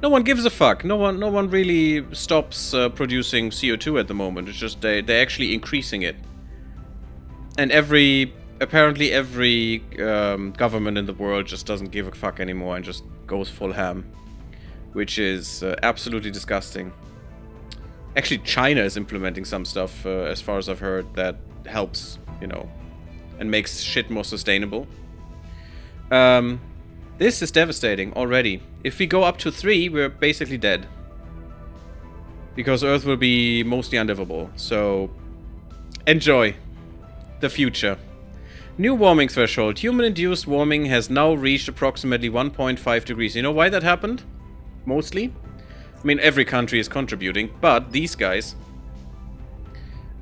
no one gives a fuck. No one really stops producing CO2 at the moment. It's just they're actually increasing it. And apparently every government in the world just doesn't give a fuck anymore and just goes full ham. Which is absolutely disgusting. Actually, China is implementing some stuff, as far as I've heard, that helps, you know, and makes shit more sustainable. This is devastating already. If we go up to 3, we're basically dead. Because Earth will be mostly unlivable. So, enjoy the future. New warming threshold. Human-induced warming has now reached approximately 1.5 degrees. You know why that happened? Mostly? I mean, every country is contributing, but these guys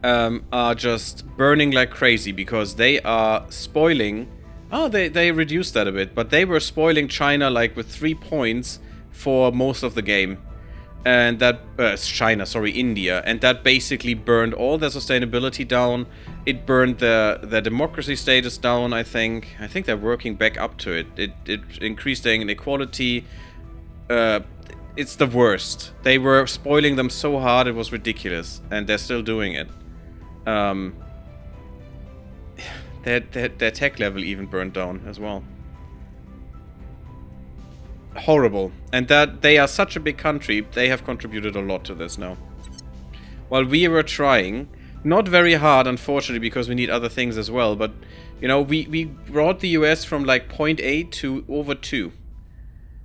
are just burning like crazy because they are spoiling... Oh, they reduced that a bit, but they were spoiling China like with 3 points for most of the game. And that... China, sorry, India. And that basically burned all their sustainability down. It burned their democracy status down, I think. I think they're working back up to it. It increased their inequality. It's the worst. They were spoiling them so hard it was ridiculous. And they're still doing it. Their tech level even burned down as well. Horrible. And that they are such a big country, they have contributed a lot to this now. While we were trying, not very hard unfortunately because we need other things as well, but you know, we brought the US from like 0.8 to over 2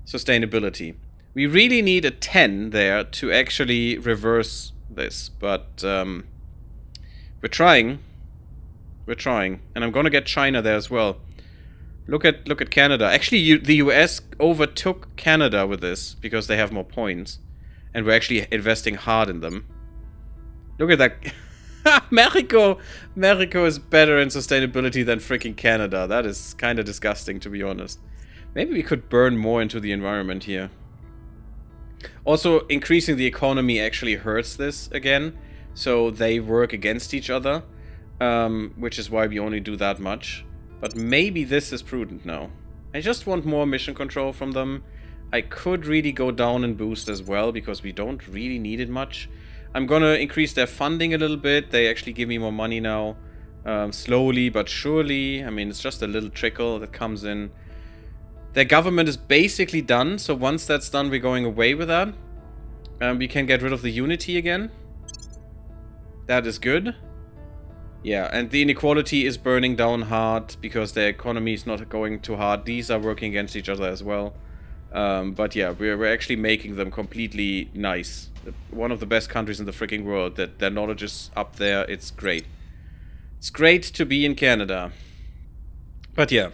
sustainability. We really need a 10 there to actually reverse this, but we're trying. We're trying, and I'm gonna get China there as well. Look at Canada. Actually, the US overtook Canada with this because they have more points, and we're actually investing hard in them. Look at that. Mexico is better in sustainability than freaking Canada. That is kind of disgusting, to be honest. Maybe we could burn more into the environment here. Also, increasing the economy actually hurts this again, so they work against each other, which is why we only do that much. But maybe this is prudent now. I just want more mission control from them. I could really go down and boost as well, because we don't really need it much. I'm gonna increase their funding a little bit. They actually give me more money now. Slowly but surely. I mean, it's just a little trickle that comes in. Their government is basically done, so once that's done, we're going away with that. We can get rid of the unity again. That is good. Yeah, and the inequality is burning down hard because their economy is not going too hard. These are working against each other as well. But yeah, we're actually making them completely nice. One of the best countries in the freaking world. That their knowledge is up there. It's great. It's great to be in Canada. But yeah.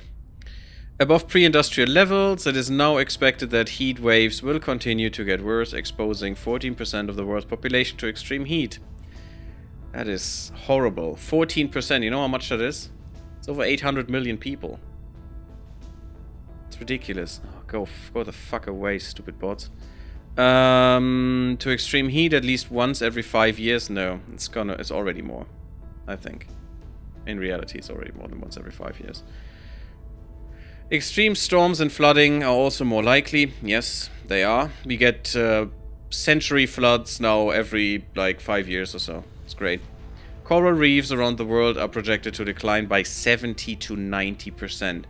Above pre-industrial levels, it is now expected that heat waves will continue to get worse, exposing 14% of the world's population to extreme heat. That is horrible. 14%, you know how much that is? It's over 800 million people. It's ridiculous. Oh, go the fuck away, stupid bots. To extreme heat at least once every 5 years? No, it's already more, I think. In reality, it's already more than once every 5 years. Extreme storms and flooding are also more likely. Yes, they are. We get century floods now every, like, 5 years or so. It's great. Coral reefs around the world are projected to decline by 70 to 90%.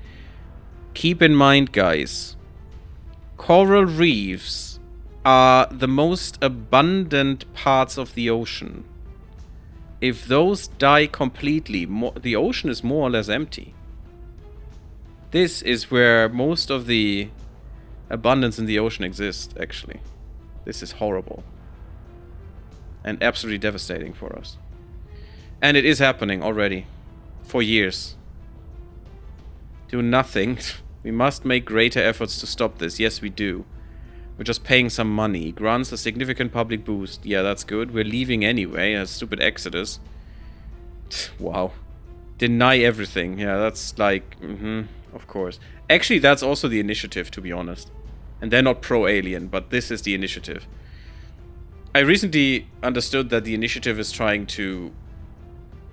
Keep in mind, guys, coral reefs are the most abundant parts of the ocean. if those die completely, the ocean is more or less empty. This is where most of the abundance in the ocean exists, actually. This is horrible. And absolutely devastating for us. And it is happening already. For years. Do nothing. We must make greater efforts to stop this. Yes, we do. We're just paying some money. Grants a significant public boost. Yeah, that's good. We're leaving anyway. A stupid exodus. Wow. Deny everything. Yeah, that's like... of course. Actually, that's also the initiative, to be honest. And they're not pro-alien, but this is the initiative. I recently understood that the initiative is trying to,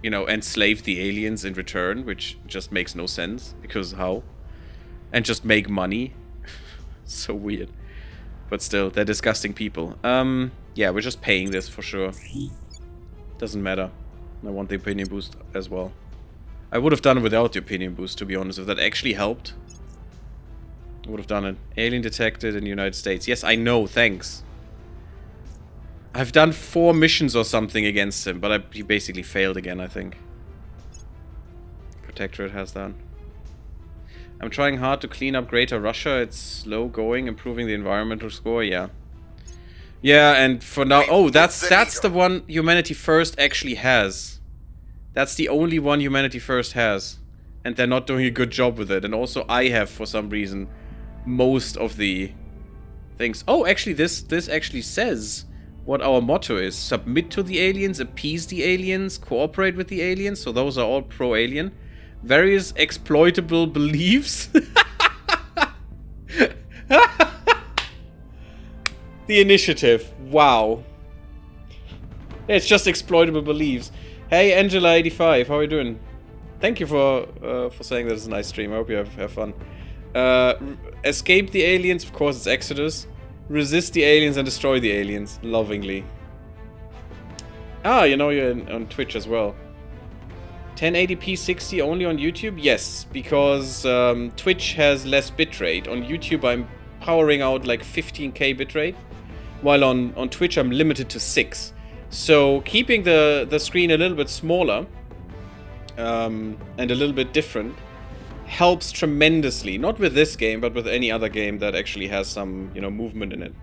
you know, enslave the aliens in return, which just makes no sense. Because how? And just make money. So weird. But still, they're disgusting people. Yeah, we're just paying this for sure. Doesn't matter. I want the opinion boost as well. I would have done it without the opinion boost, to be honest. If that actually helped, I would have done it. Alien detected in the United States. Yes, I know, thanks. I've done 4 missions or something against him, but he basically failed again, I think. Protectorate has done. I'm trying hard to clean up Greater Russia. It's slow going, improving the environmental score, yeah. Yeah, and for now... Oh, that's the one Humanity First actually has. That's the only one Humanity First has. And they're not doing a good job with it. And also I have, for some reason, most of the things. Oh, actually, this actually says what our motto is. Submit to the aliens, appease the aliens, cooperate with the aliens. So those are all pro-alien. Various exploitable beliefs. The initiative. Wow. It's just exploitable beliefs. Hey, Angela85, how are you doing? Thank you for saying that it's a nice stream. I hope you have fun. Escape the aliens. Of course, it's Exodus. Resist the aliens and destroy the aliens. Lovingly. Ah, you know you're on Twitch as well. 1080p 60 only on YouTube? Yes, because Twitch has less bitrate. On YouTube, I'm powering out like 15k bitrate. While on Twitch, I'm limited to 6. So keeping the screen a little bit smaller and a little bit different helps tremendously. Not with this game, but with any other game that actually has some, you know, movement in it.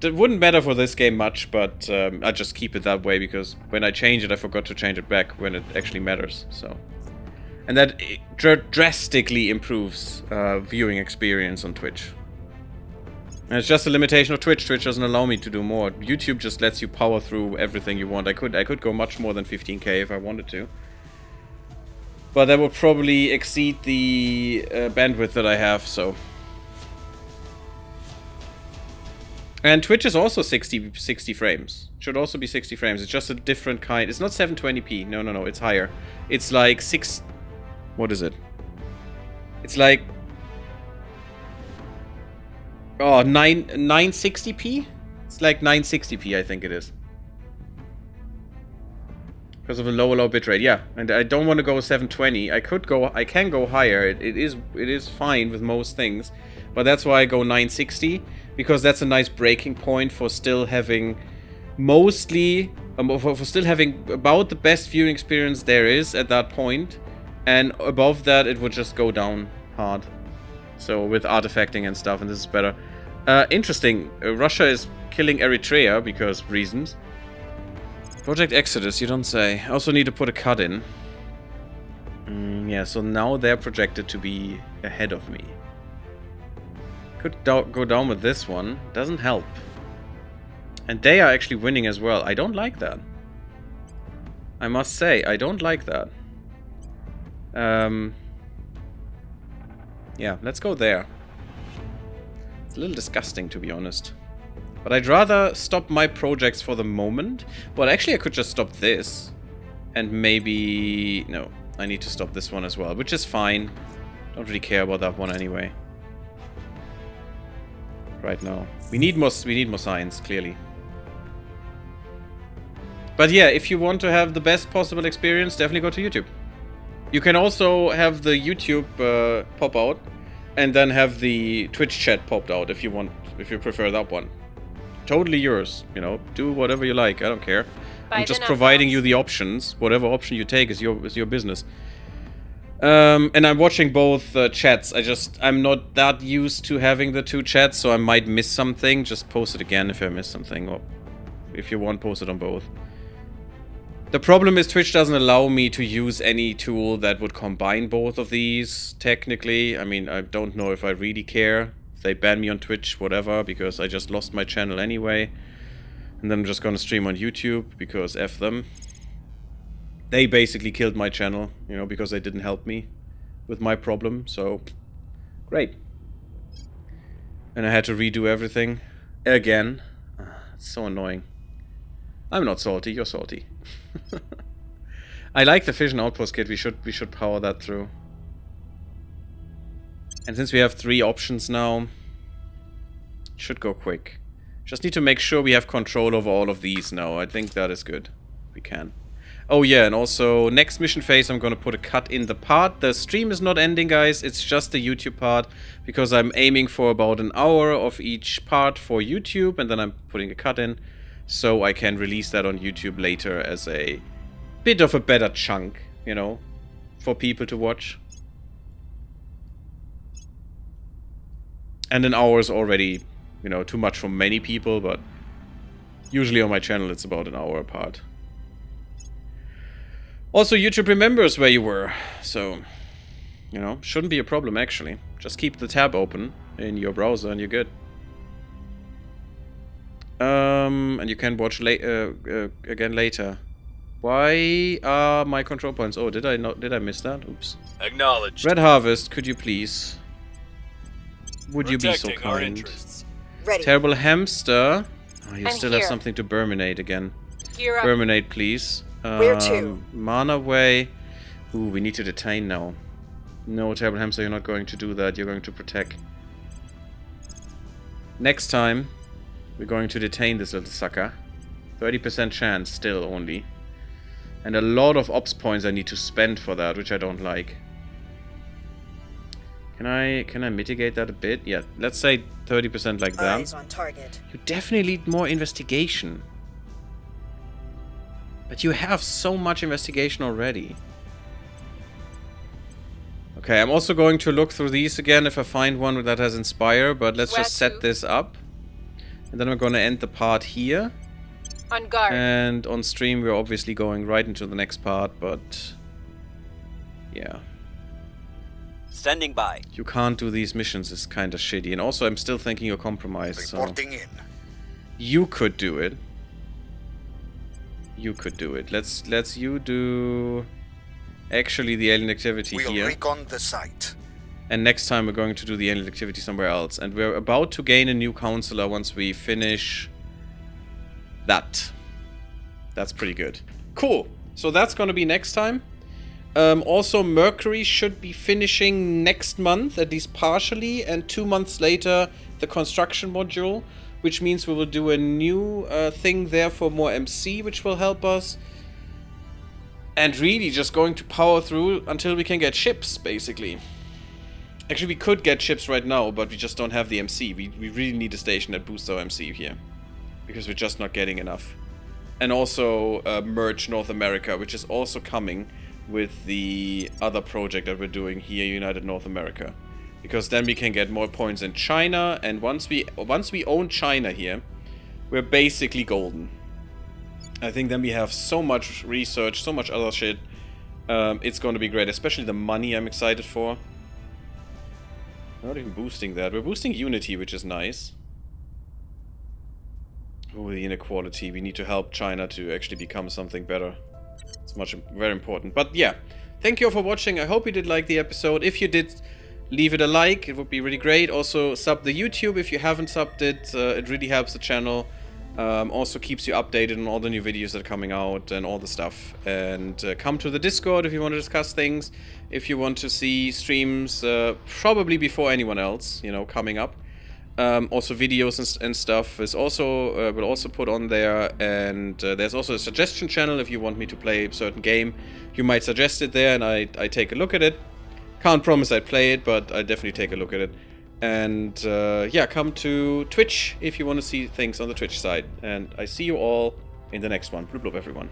It wouldn't matter for this game much, but I just keep it that way because when I change it, I forgot to change it back when it actually matters. So, and that drastically improves viewing experience on Twitch. And it's just a limitation of Twitch. Twitch doesn't allow me to do more. YouTube just lets you power through everything you want. I could go much more than 15k if I wanted to. But that would probably exceed the bandwidth that I have, so... And Twitch is also 60 frames. Should also be 60 frames. It's just a different kind. It's not 720p. No, it's higher. It's like 6... What is it? It's like... Oh, 960p? It's like 960p, I think it is. Because of a low bitrate, yeah. And I don't want to go 720. I can go higher. It is fine with most things. But that's why I go 960. Because that's a nice breaking point for still having mostly... for still having about the best viewing experience there is at that point. And above that, it would just go down hard. So with artifacting and stuff, and this is better. Interesting. Russia is killing Eritrea because reasons. Project Exodus, you don't say. I also need to put a cut in. Yeah, so now they're projected to be ahead of me. Could go down with this one. Doesn't help. And they are actually winning as well. I don't like that. I must say, I don't like that. Yeah, let's go there. It's a little disgusting, to be honest. But I'd rather stop my projects for the moment. Well, actually, I could just stop this. And maybe... No, I need to stop this one as well, which is fine. Don't really care about that one anyway. Right now. We need more science, clearly. But yeah, if you want to have the best possible experience, definitely go to YouTube. You can also have the YouTube pop out, and then have the Twitch chat popped out if you want, if you prefer that one. totally yours. You know, do whatever you like. I don't care. Buy I'm just the providing knockoffs. you the options. Whatever option you take is your business. And I'm watching both chats. I'm not that used to having the two chats, so I might miss something. Just post it again if I miss something, or if you want, post it on both. The problem is Twitch doesn't allow me to use any tool that would combine both of these, technically. I mean, I don't know if I really care. If they ban me on Twitch, whatever, because I just lost my channel anyway. And then I'm just gonna stream on YouTube, because F them. They basically killed my channel, you know, because they didn't help me with my problem, so great. And I had to redo everything again. It's so annoying. I'm not salty, you're salty. I like the fission outpost kit. We should power that through. And since we have 3 options now, it should go quick. Just need to make sure we have control over all of these now. I think that is good. We can. Oh yeah, and also next mission phase I'm gonna put a cut in the part. The stream is not ending, guys, it's just the YouTube part, because I'm aiming for about an hour of each part for YouTube, and then I'm putting a cut in, so I can release that on YouTube later as a bit of a better chunk, you know, for people to watch. And an hour is already, you know, too much for many people, but usually on my channel it's about an hour apart. Also, YouTube remembers where you were, so, you know, shouldn't be a problem, actually. Just keep the tab open in your browser and you're good. And you can watch again later. Why are my control points? Oh, did I miss that? Oops. Acknowledged. Red Harvest, could you please? Would you be so Protecting our kind? interests. Ready. Terrible Hamster. Oh, you I'm still have here. something to Burminate again. Gear up. Burminate, please. Where to? Mana way. Ooh, we need to detain now. No, Terrible Hamster, you're not going to do that. You're going to protect. Next time, we're going to detain this little sucker. 30% chance still only. And a lot of ops points I need to spend for that, which I don't like. Can I mitigate that a bit? Yeah, let's say 30% like that. Eyes on target. You definitely need more investigation. But you have so much investigation already. Okay, I'm also going to look through these again if I find one that has Inspire, but let's Where just set to? this up. And then we're going to end the part here. On guard. And on stream we're obviously going right into the next part, but... yeah. Standing by. You can't do these missions, it's kind of shitty. And also I'm still thinking you're compromised, so... Reporting in. You could do it. You could do it. Let's you do actually the alien activity We'll here. recon the site. And next time we're going to do the alien activity somewhere else. And we're about to gain a new counselor once we finish that. That's pretty good. Cool. So that's gonna be next time. Also, Mercury should be finishing next month, at least partially, and 2 months later the construction module, which means we will do a new thing there for more MC, which will help us. And really just going to power through until we can get ships, basically. Actually, we could get ships right now, but we just don't have the MC. We really need a station that boosts our MC here, because we're just not getting enough. And also merge North America, which is also coming with the other project that we're doing here, United North America. Because then we can get more points in China, and once we own China here, we're basically golden. I think then we have so much research, so much other shit. It's going to be great, especially the money I'm excited for. We're not even boosting that. We're boosting Unity, which is nice. Oh, the inequality. We need to help China to actually become something better. It's very important. But yeah, thank you all for watching. I hope you did like the episode. If you did, leave it a like. It would be really great. Also, sub the YouTube if you haven't subbed it. It really helps the channel. Also keeps you updated on all the new videos that are coming out and all the stuff. And come to the Discord if you want to discuss things. If you want to see streams, probably before anyone else, you know, coming up. Also videos and stuff is also will also put on there, and there's also a suggestion channel if you want me to play a certain game. You might suggest it there, and I take a look at it. Can't promise I'd play it, but I definitely take a look at it. And yeah, come to Twitch if you want to see things on the Twitch side. And I see you all in the next one. Bloop bloop, everyone.